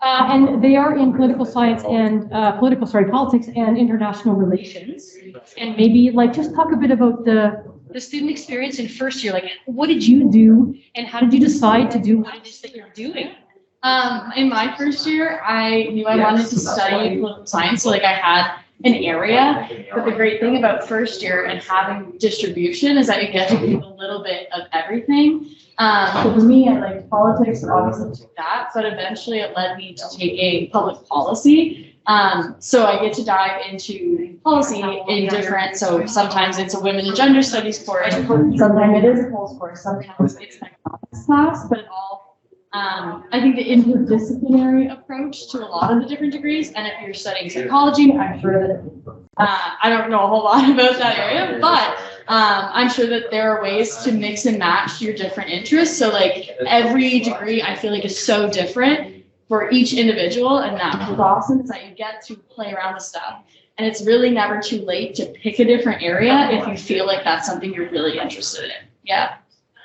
And they are in political science and, politics and international relations. And maybe like just talk a bit about the student experience in first year. Like, what did you do and how did you decide to do what it is that you're doing? In my first year, I knew I wanted to study political science, so like I had an area. But the great thing about first year and having distribution is that you get to do a little bit of everything. So for me, I liked politics, and obviously took that, but eventually it led me to take a public policy. So I get to dive into policy in different, so sometimes it's a women and gender studies course, sometimes it is a polls course, sometimes it's an economics class, but it all I think the interdisciplinary approach to a lot of the different degrees, and if you're studying psychology, I'm sure that, I don't know a whole lot about that area, but I'm sure that there are ways to mix and match your different interests. So like every degree I feel like is so different for each individual, and that's what's awesome is that you get to play around with stuff. And it's really never too late to pick a different area if you feel like that's something you're really interested in. Yeah.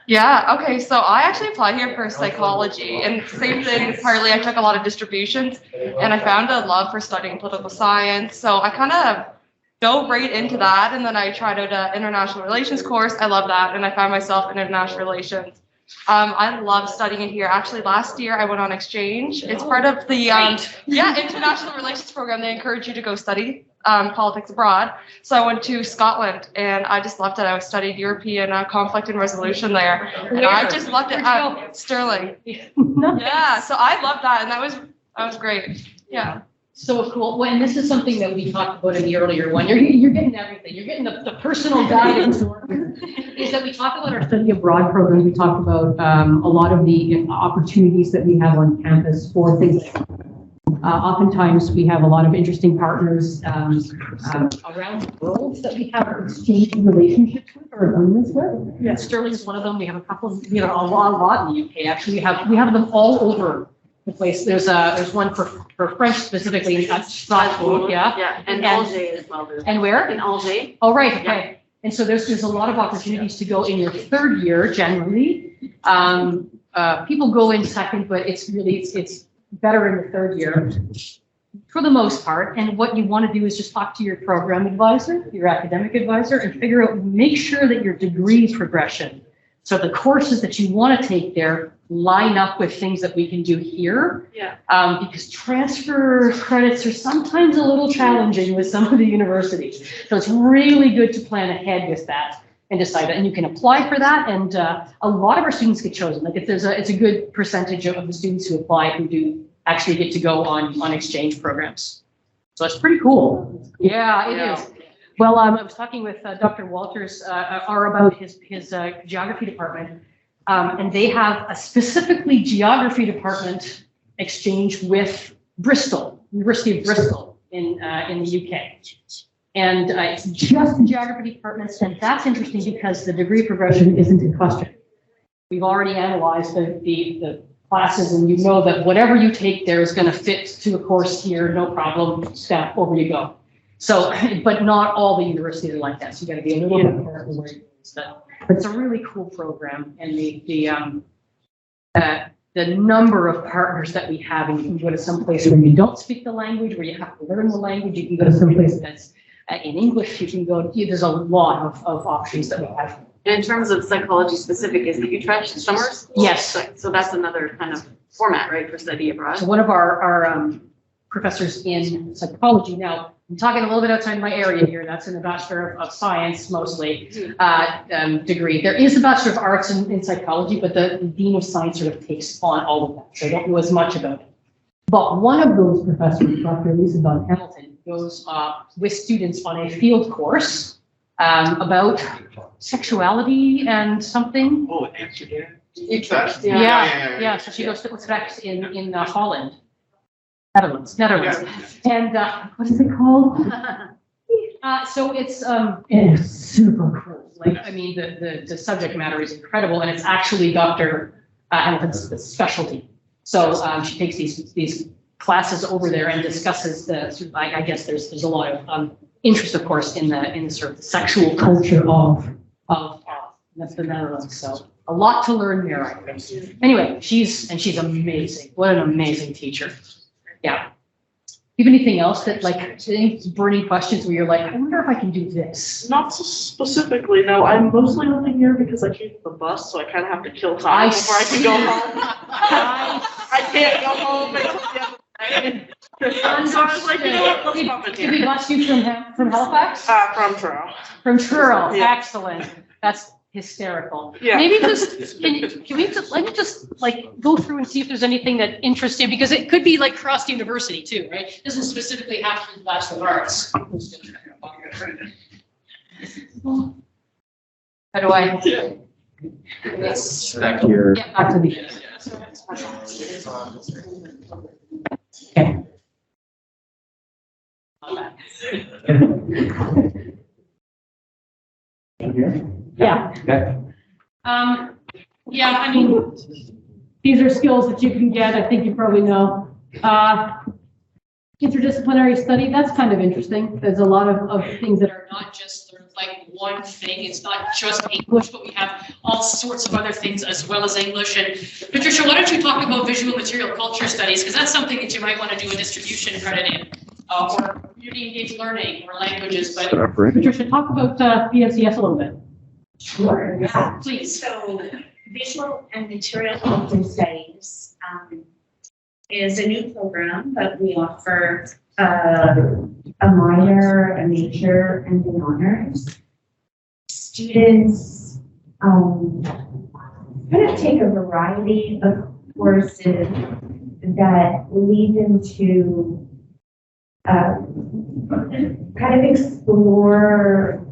Yeah, okay, so I actually applied here for psychology, and same thing, partly I took a lot of distributions, and I found a love for studying political science, so I kind of dove right into that, and then I tried out an international relations course. I love that, and I found myself in international relations. I love studying it here. Actually, last year I went on exchange. It's part of the international relations program. They encourage you to go study politics abroad. So I went to Scotland, and I just loved it. I studied European conflict and resolution there, and I just loved it. Stirling. Yeah, so I loved that, and that was great. Yeah. So cool. Well, and this is something that we talked about in the earlier one. You're getting everything. You're getting the personal guidance. Is that we talk about our study abroad programs. We talk about a lot of the opportunities that we have on campus for things. Oftentimes we have a lot of interesting partners around the world that we have exchanging relationships with or agreements with. Yeah, Sterling is one of them. We have a couple, a lot in the UK. Actually, we have them all over the place. There's one for French specifically in Strasbourg, yeah. Yeah, and Alger as well. And where? In Alger. Oh, right, okay. Yeah. And so there's a lot of opportunities to go in your third year generally. People go in second, but it's better in the third year for the most part. And what you want to do is just talk to your program advisor, your academic advisor, and make sure that your degree progression, so the courses that you want to take there line up with things that we can do here. Yeah. Because transfer credits are sometimes a little challenging with some of the universities. So it's really good to plan ahead with that and decide that. And you can apply for that. And a lot of our students get chosen. Like it's a good percentage of the students who apply who do actually get to go on exchange programs. So it's pretty cool. Yeah, it is. Well, I was talking with Dr. Walters about his geography department, and they have a specifically geography department exchange with Bristol, University of Bristol. in the UK. And it's just in geography departments, and that's interesting because the degree progression isn't in question. We've already analyzed the classes, and you know that whatever you take there is going to fit to a course here, no problem, step, over you go. So, but not all the universities are like that, so you got to be a little bit careful where you go. But it's a really cool program, and the number of partners that we have, and you can go to some place where you don't speak the language, where you have to learn the language, you can go to some place that's in English, you can go, there's a lot of options that we have. And in terms of psychology specific, is the Utrecht summers? Yes. So that's another kind of format, right, for study abroad? So one of our professors in psychology, now I'm talking a little bit outside my area here, that's in the Bachelor of Science mostly degree. There is a Bachelor of Arts in psychology, but the Dean of Science sort of takes on all of that, so I don't know as much about it. But one of those professors, Dr. Lisa Don Hamilton, goes with students on a field course about sexuality and something. Oh, Amsterdam? Utrecht, Yeah. So she goes to Utrecht in Holland. Netherlands. And what is it called? So it's super cool. Like, I mean, the subject matter is incredible, and it's actually Dr. Hamilton's specialty. So she takes these classes over there and discusses I guess there's a lot of interest, of course, in the sort of sexual culture of the Netherlands. So a lot to learn there, I think. Anyway, she's amazing. What an amazing teacher. Yeah. Do you have anything else that, like, any burning questions where you're like, I wonder if I can do this? Not so specifically, no. I'm mostly living here because I came with the bus, so I kind of have to kill time before I can go home. I can't go home until the end of the day. So I was like, you know what, let's pop in Did we here. bus you from Halifax? From Truro. From Truro, Yeah. Excellent. That's hysterical. Yeah. Maybe can we just let me just like go through and see if there's anything that interests you, because it could be like cross university too, right? It doesn't specifically have to be the Bachelor of Arts. How do I? Yes. Back here. Yeah, back to the. Okay. Yeah. Okay. Yeah, I mean, these are skills that you can get. I think you probably know. Interdisciplinary study, that's kind of interesting. There's a lot of things that are not just sort of like one thing. It's not just English, but we have all sorts of other things as well as English. And Patricia, why don't you talk about visual material culture studies? Because that's something that you might want to do a distribution credit in, or community engaged learning or languages. But Patricia, talk about VSES a little bit. Sure, yeah. Please. So visual and material culture studies is a new program, but we offer a minor, a major, and an honors. Students kind of take a variety of courses that lead them to kind of explore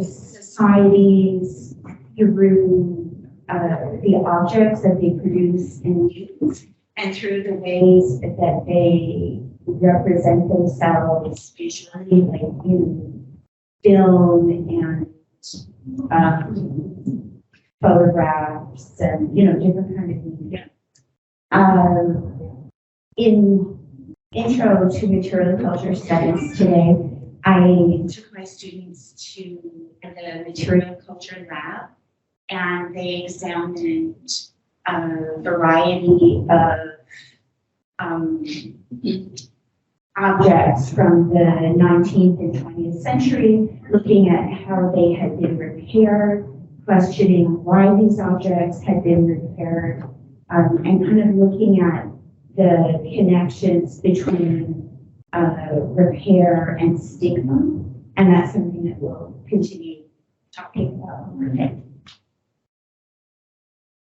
societies through the objects that they produce and use, and through the ways that they represent themselves visually, like in film and photographs and, different kind of media. In Intro to Material Culture Studies today, I took my students to the Material Culture Lab, and they examined a variety of objects from the 19th and 20th century, looking at how they had been repaired, questioning why these objects had been repaired, and kind of looking at the connections between repair and stigma. And that's something that we'll continue talking about.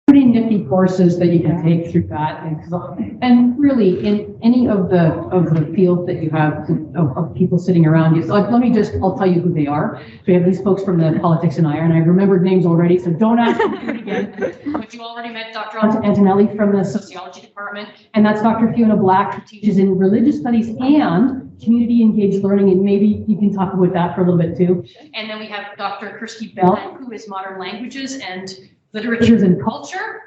Pretty nifty courses that you can take through that, and really in any of the fields that you have of people sitting around you. So I'll tell you who they are. So we have these folks from the Politics and Iron. I remembered names already, so don't ask me to do it again. But you already met Dr. Antonelli from the Sociology Department, and that's Dr. Fiona Black, who teaches in Religious Studies and community engaged learning, and maybe you can talk about that for a little bit too. And then we have Dr. Kirsty Bell, who is modern languages and literatures and culture.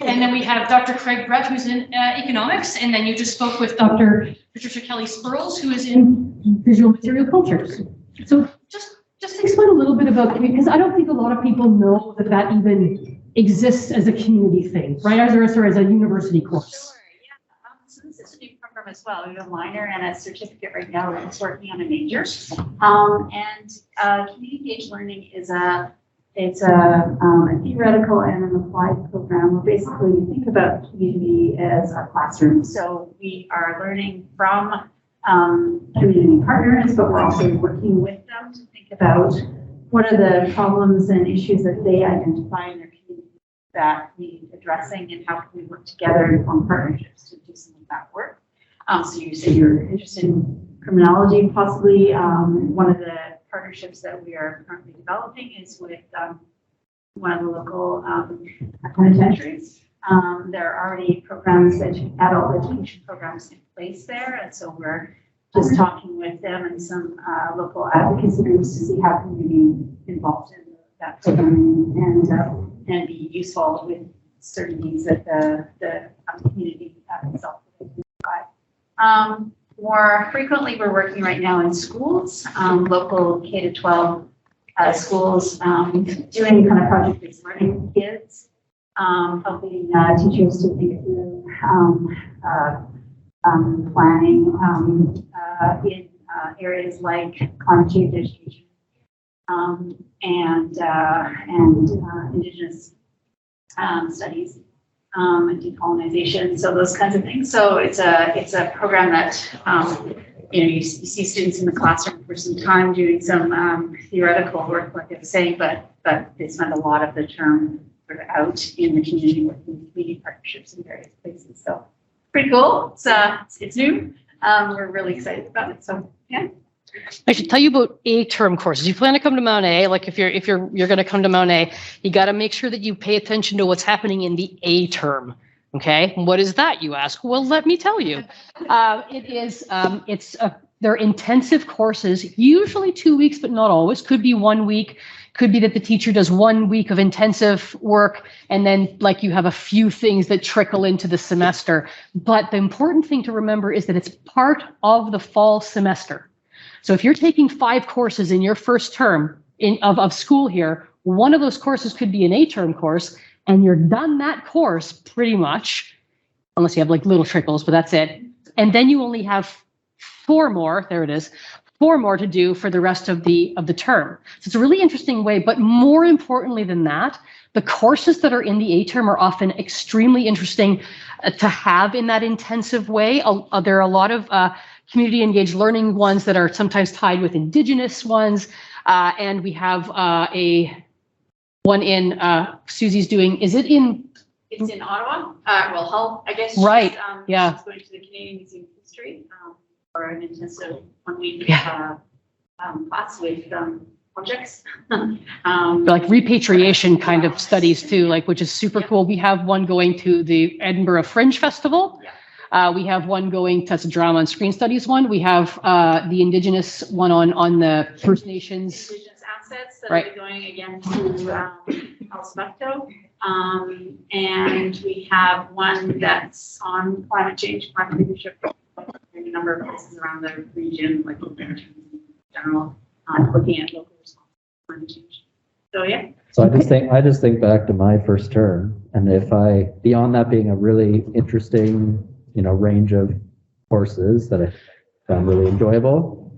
And then we have Dr. Craig Brett, who's in economics, and then you just spoke with Dr. Patricia Kelly Spurls, who is in visual material cultures. So just explain a little bit about, because I don't think a lot of people know that that even exists as a community thing, right? As a university course. Sure, yeah. So this is a new program as well. We have a minor and a certificate right now. We're just working on a major. Community engaged learning is a theoretical and an applied program where basically we think about community as our classroom. So we are learning from community partners, but we're also working with them to think about what are the problems and issues that they identify in their community that need addressing, and how can we work together and form partnerships to do some of that work. So you say you're interested in criminology, possibly. One of the partnerships that we are currently developing is with one of the local penitentiaries. There are already programs, adult education programs in place there, and so we're just talking with them and some local advocacy groups to see how can we be involved in that program and be useful with certain needs that the community itself would provide. More frequently, we're working right now in schools, local K-12 schools, doing kind of project-based learning with kids, helping teachers to think through planning in areas like climate change education and Indigenous studies. And decolonization, so those kinds of things. So it's a program that you see students in the classroom for some time doing some theoretical work, like I was saying, but they spend a lot of the term sort of out in the community working with community partnerships in various places. So pretty cool. It's new. We're really excited about it. So yeah. I should tell you about A-term courses. You plan to come to Mount A, like if you're going to come to Mount A, you got to make sure that you pay attention to what's happening in the A-term. Okay, what is that, you ask? Well, let me tell you. They're intensive courses, usually 2 weeks, but not always. Could be 1 week. Could be that the teacher does 1 week of intensive work, and then like you have a few things that trickle into the semester. But the important thing to remember is that it's part of the fall semester. So if you're taking 5 courses in your first term of school here, one of those courses could be an A-term course, and you're done that course pretty much, unless you have like little trickles, but that's it. And then you only have 4 more, there it is, 4 more to do for the rest of the term. So it's a really interesting way, but more importantly than that, the courses that are in the A-term are often extremely interesting to have in that intensive way. There are a lot of community engaged learning ones that are sometimes tied with Indigenous ones. And we have one in Susie's doing, is it in? It's in Ottawa. Hull, I guess. Right, yeah. She's going to the Canadian Museum of History for an intensive 1 week class with projects. Like repatriation kind of studies too, like, which is super cool. We have one going to the Edinburgh Fringe Festival. We have one going, that's a drama and screen studies one. We have the Indigenous one on the First Nations. Indigenous assets that are going again to El Specto. And we have one that's on climate change, climate leadership, in a number of places around the region, like in general, looking at local response to climate change. So yeah. So I just think back to my first term, and beyond that being a really interesting, range of courses that I found really enjoyable,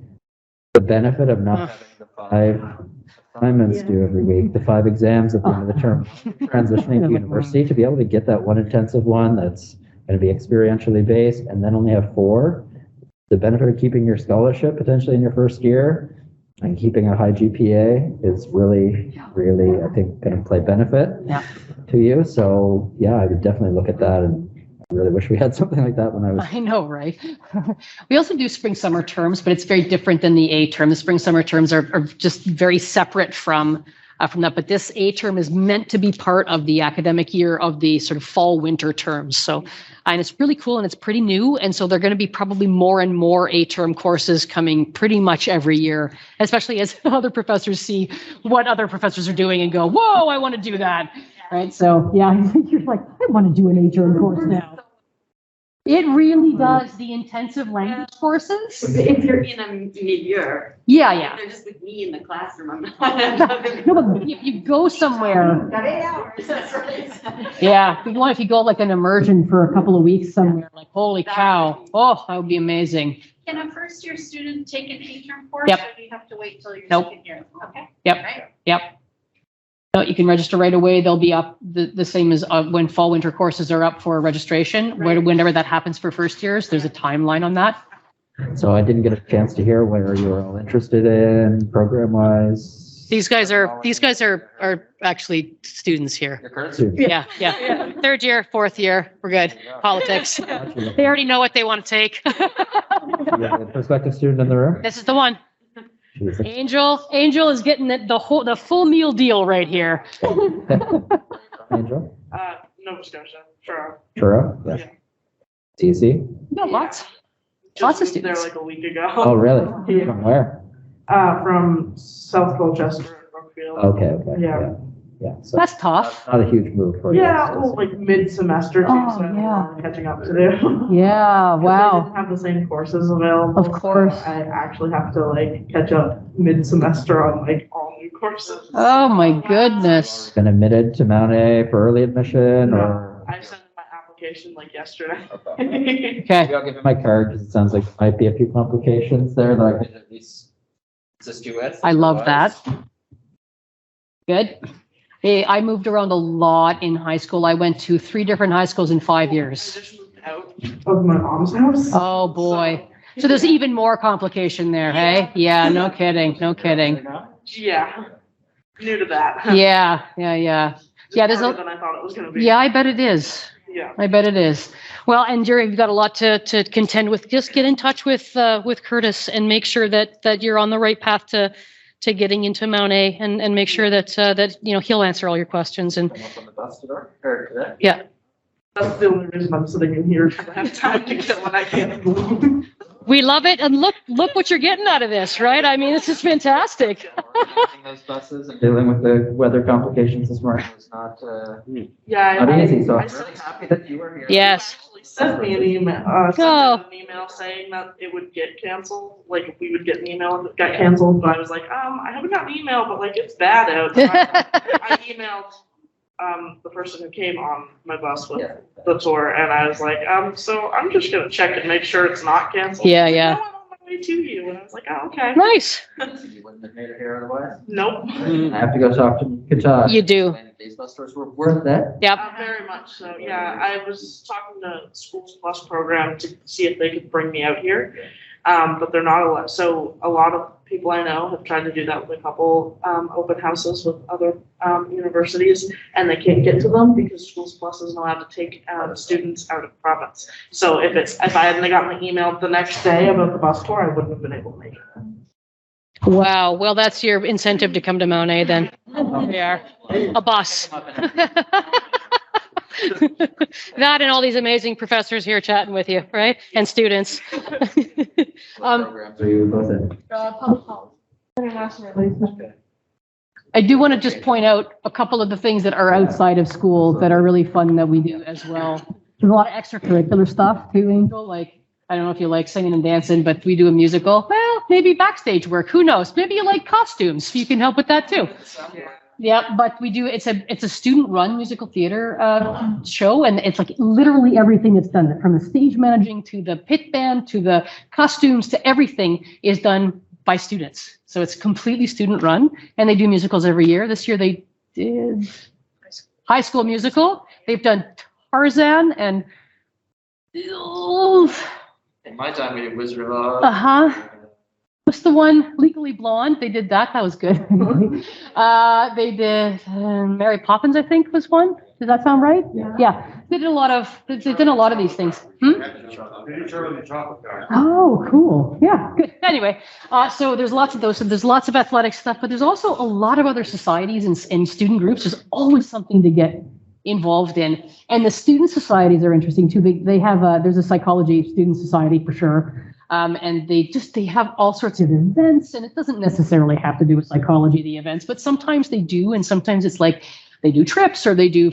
the benefit of not having the 5 assignments due every week, the 5 exams at the end of the term, transitioning to university, to be able to get that one intensive one that's going to be experientially based, and then only have 4, the benefit of keeping your scholarship potentially in your first year and keeping a high GPA is really, I think, going to play benefit to you. So yeah, I would definitely look at that, and I really wish we had something like that when I was. I know, right? We also do spring summer terms, but it's very different than the A term. The spring summer terms are just very separate from from that. But this A term is meant to be part of the academic year of the sort of fall winter terms. So, and it's really cool and it's pretty new. And so there are going to be probably more and more A term courses coming pretty much every year, especially as other professors see what other professors are doing and go, whoa, I want to do that. Right. So yeah, you're like, I want to do an A term course now. It really does, the intensive language courses. If you're in a milieu. Yeah. They're just with me in the classroom. I'm not. No, but if you go somewhere. Got 8 hours, that's right. Yeah, if you go like an immersion for a couple of weeks somewhere, like, holy cow. Oh, that would be amazing. Can a first year student take an A-term course? Yep. Or do you have to wait till your Nope. second year? Okay. Yep. Right. No, you can register right away. They'll be up the same as when fall winter courses are up for registration. Right. Whenever that happens for first years, there's a timeline on that. So I didn't get a chance to hear where you were all interested in program wise. These guys are actually students here. Your current students. Yeah. Third year, fourth year, we're good. Politics. They already know what they want to take. You have a prospective student in the room? This is the one. Jesus. Angel is getting the full meal deal right here. Angel? Nova Scotia, sure. Truro? Yeah. TC? You got lots of Just moved students. there like a week ago. Oh, really? Yeah. From where? From South Colchester, Brookfield. Okay. Yeah. Yeah. So That's tough. not a huge move for you. Yeah, well, like mid-semester too, Oh, so I have a yeah. lot of catching up to do. Yeah, I wow. didn't have the same courses available. Of course. so I actually have to like catch up mid-semester on like all new courses. Oh my goodness. Been admitted to Mount A for early admission or? I sent in my application like yesterday. Maybe Okay. I'll give you my card because it sounds like there might be a few complications there that I could at least assist you with. I love that. Good. Hey, I moved around a lot in high school. I went to 3 different high schools in 5 I years. just moved out of my mom's house. Oh, boy. So there's even more complication there, hey? Yeah, no kidding. Yeah, new to that. Yeah. Yeah, there's Harder a, than I thought it was gonna be. yeah, I bet it is. Yeah. I bet it is. Well, and Jerry, you've got a lot to contend with. Just get in touch with Curtis and make sure that you're on the right path to getting into Mount A and make sure that he'll answer all your questions and Come up on the bus today? yeah. That's the only reason I'm sitting in here, because I have time to get when I can't. We love it, and look what you're getting out of this, right? I mean, this is fantastic. Organizing those buses and dealing with the weather complications this morning was not Yeah. not easy, so I I'm really happy that you were here. Yes. actually sent me an email, Oh. saying that it would get canceled, like if we would get an email if it got canceled, but I was like, I haven't gotten an email, but like it's bad out. So I emailed the person who came on my bus with the tour, and I was like, so I'm just gonna check and make sure it's not canceled. Yeah, He's like, yeah. "No, I'm on my way to you," and I was like, oh, okay. Nice. You wouldn't have made it here otherwise. Nope. I have to go talk to Qatar. You do. These bus tours were worth it. Yep. Very much so, yeah. I was talking to Schools Plus program to see if they could bring me out here, but they're not allowed. So a lot of people I know have tried to do that with a couple open houses with other universities, and they can't get to them because Schools Plus isn't allowed to take students out of province. So if I hadn't gotten the email the next day about the bus tour, I wouldn't have been able to make it. Wow. Well, that's your incentive to come to Mount A then. We are a bus. That and all these amazing professors here chatting with you, right? And students. What programs are you both in? Public health, international relations. I do want to just point out a couple of the things that are outside of school that are really fun that we do as well. There's a lot of extracurricular stuff too, Angel. Like, I don't know if you like singing and dancing, but we do a musical. Well, maybe backstage work. Who knows? Maybe you like costumes. You can help with that too. Yeah, but we do. It's a student-run musical theater show, and it's like literally everything that's done, from the stage managing to the pit band to the costumes to everything, is done by students. So it's completely student-run, and they do musicals every year. This year they did High School Musical. They've done Tarzan and In my time, we did Wizard of Oz. What's the one? Legally Blonde. They did that. That was good. They did Mary Poppins, I think, was one. Does that sound right? Yeah. Yeah. They did a lot of these things. Oh, cool. Yeah, good. Anyway, so there's lots of those. So there's lots of athletic stuff, but there's also a lot of other societies and student groups. There's always something to get involved in. And the student societies are interesting too. They have, there's a psychology student society for sure. And they have all sorts of events, and it doesn't necessarily have to do with psychology, the events, but sometimes they do. And sometimes it's like, they do trips or they do,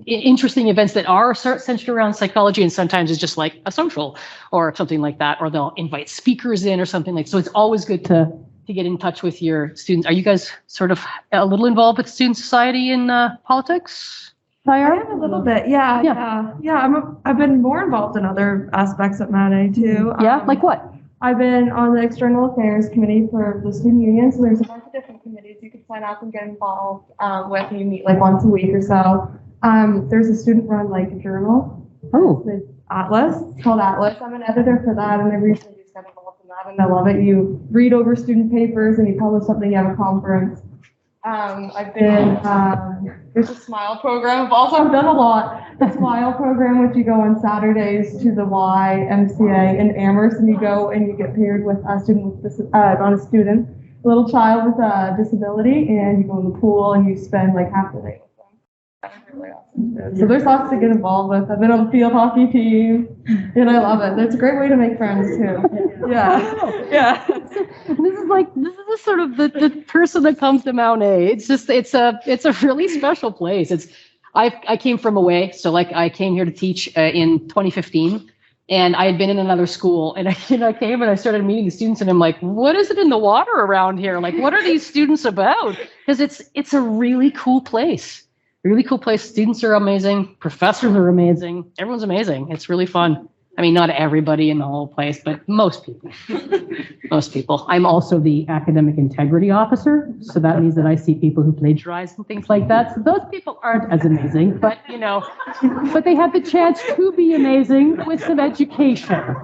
interesting events that are centered around psychology. And sometimes it's just like a social or something like that, or they'll invite speakers in or something like, so it's always good to get in touch with your students. Are you guys sort of a little involved with student society in politics? I am a little bit, yeah. I've been more involved in other aspects of Mount A too. Yeah, like what? I've been on the external affairs committee for the student union, so there's a bunch of different committees you can sign up and get involved with. You meet like once a week or so. There's a student-run like journal. Oh. The Atlas. It's called Atlas. I'm an editor for that, and I recently just got involved in that, and I love it. You read over student papers, and you publish something. You have a conference. I've been, there's a SMILE program. I've done a lot. The SMILE program, which you go on Saturdays to the YMCA in Amherst, and you go and you get paired with a student with a little child with a disability, and you go in the pool and you spend like half the day with them. That's really awesome. So there's lots to get involved with. I've been on the field hockey team, and I love it. It's a great way to make friends too. Yeah. This is sort of the person that comes to Mount A. It's a really special place. I came from away, so like I came here to teach in 2015, and I had been in another school, and I came and I started meeting the students, and I'm like, what is it in the water around here? Like, what are these students about? Because it's a really cool place. Really cool place. Students are amazing. Professors are amazing. Everyone's amazing. It's really fun. I mean, not everybody in the whole place, but most people. Most people. I'm also the academic integrity officer, so that means that I see people who plagiarize and things like that. So those people aren't as amazing, but but they have the chance to be amazing with some education.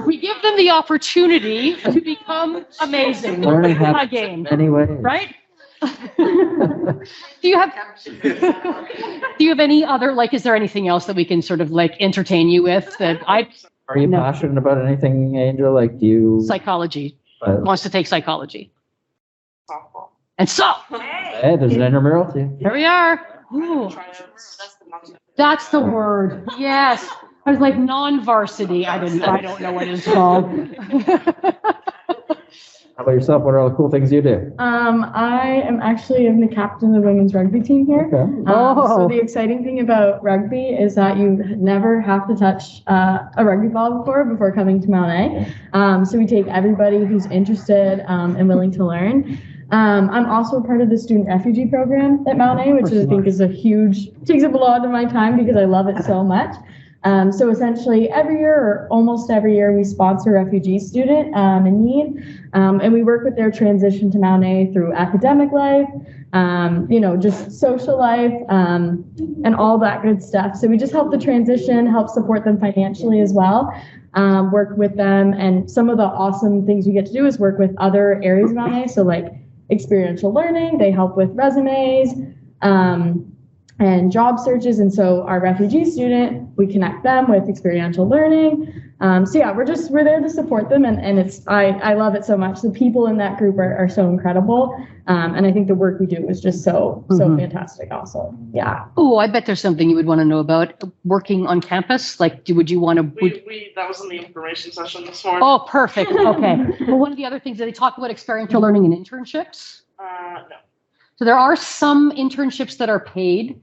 We give them the opportunity to become amazing. Learning happens again, anyway. right? Do you have any other, like, is there anything else that we can sort of like entertain you with that Are you passionate about anything, Angel? Like, do you? Psychology. Wants to take psychology. Softball. And so. Hey, there's an intramural too. Here we are. Ooh. That's the word. Yes. I was like non-varsity. I don't know what it's called. How about yourself? What are all the cool things you do? I am actually the captain of the women's rugby team here. Okay. So the exciting thing about rugby is that you never have to touch a rugby ball before coming to Mount A. So we take everybody who's interested and willing to learn. I'm also a part of the student refugee program at Mount A, which I think is takes up a lot of my time because I love it so much. So essentially every year or almost every year, we sponsor a refugee student in need. And we work with their transition to Mount A through academic life, just social life, and all that good stuff. So we just help the transition, help support them financially as well, work with them. And some of the awesome things we get to do is work with other areas of Mount A. So like experiential learning, they help with resumes, and job searches. And so our refugee student, we connect them with experiential learning. We're there to support them. And I love it so much. The people in that group are so incredible. And I think the work we do is just so fantastic also. Yeah. Oh, I bet there's something you would want to know about working on campus. Like, would you want to? That was in the information session this morning. Oh, perfect. Okay. Well, one of the other things that they talk about experiential learning and internships. No. So there are some internships that are paid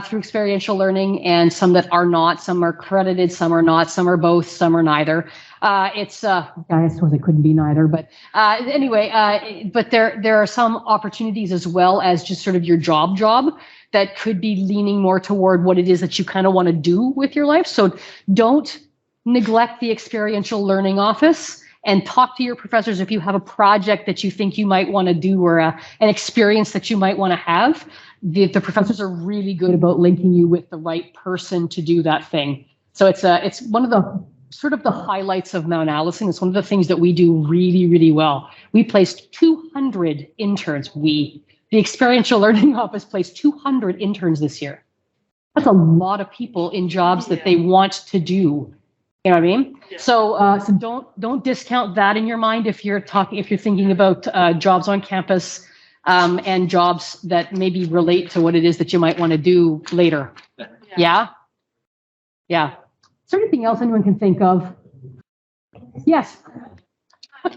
through experiential learning and some that are not. Some are credited, some are not, some are both, some are neither. I suppose it couldn't be neither, but anyway, but there are some opportunities as well as just sort of your job that could be leaning more toward what it is that you kind of want to do with your life. So don't neglect the experiential learning office. And talk to your professors if you have a project that you think you might want to do or an experience that you might want to have. The professors are really good about linking you with the right person to do that thing. So it's one of the sort of the highlights of Mount Allison. It's one of the things that we do really, really well. We placed 200 interns. We The Experiential Learning Office placed 200 interns this year. That's a lot of people in jobs that they want to do. You know what I mean? Yeah. So don't discount that in your mind if you're thinking about jobs on campus and jobs that maybe relate to what it is that you might want to do later. Yeah? Yeah. Is there anything else anyone can think of? Yes. I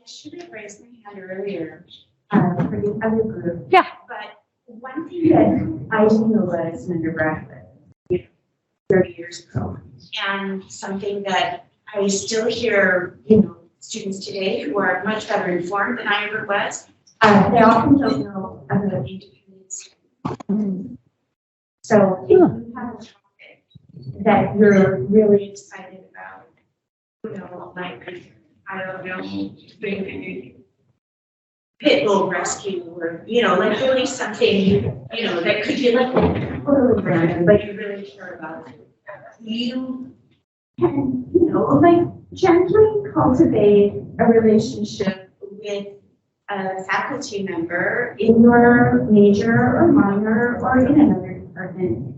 should have raised my hand earlier for the other group. Yeah. But one thing that I didn't know as an undergraduate 30 years ago, and something that I still hear, students today who are much better informed than I ever was, they often don't know about independence. So if you have a topic that you're really excited about, like, I don't know, pit bull rescue or, like really something, that could be like totally random, but you really care about it. You can, like gently cultivate a relationship with a faculty member in your major or minor or in another department,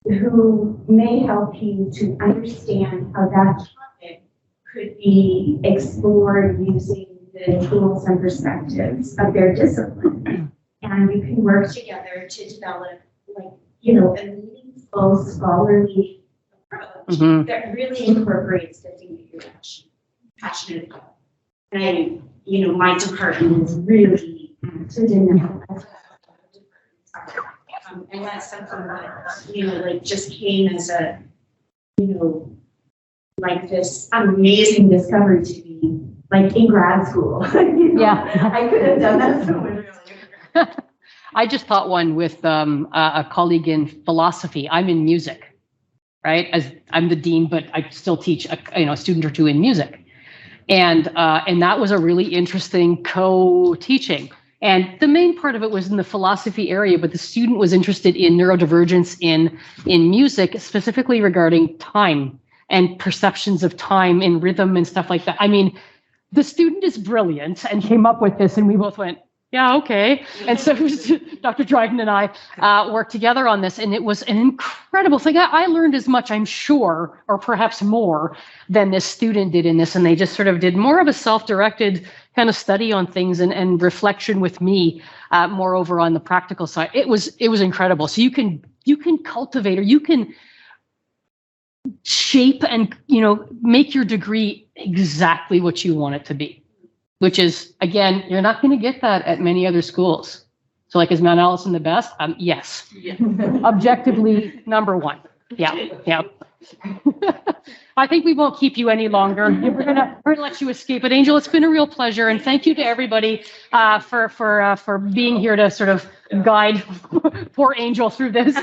who may help you to understand how that topic could be explored using the tools and perspectives of their discipline. And you can work together to develop, like, a meaningful scholarly approach that really incorporates the thing that you're passionate about. And my department is really active in that. And that's something that, just came as a, like this amazing discovery to me, like in grad school. Yeah. I could have done that so much earlier. I just taught one with a colleague in philosophy. I'm in music, right? As I'm the dean, but I still teach a student or two in music. And that was a really interesting co-teaching. And the main part of it was in the philosophy area, but the student was interested in neurodivergence in music, specifically regarding time and perceptions of time and rhythm and stuff like that. I mean, the student is brilliant and came up with this, and we both went, yeah, okay. And so Dr. Dryden and I worked together on this, and it was an incredible thing. I learned as much, I'm sure, or perhaps more than this student did in this, and they just sort of did more of a self-directed kind of study on things and reflection with me, moreover on the practical side. It was incredible. So you can cultivate, or you can shape and make your degree exactly what you want it to be, which is, again, you're not going to get that at many other schools. So like, is Mount Allison the best? Yes. Yeah. Objectively, number one. Yeah. I think we won't keep you any longer. We're gonna let you escape. But Angel, it's been a real pleasure, and thank you to everybody for being here to sort of guide poor Angel through this.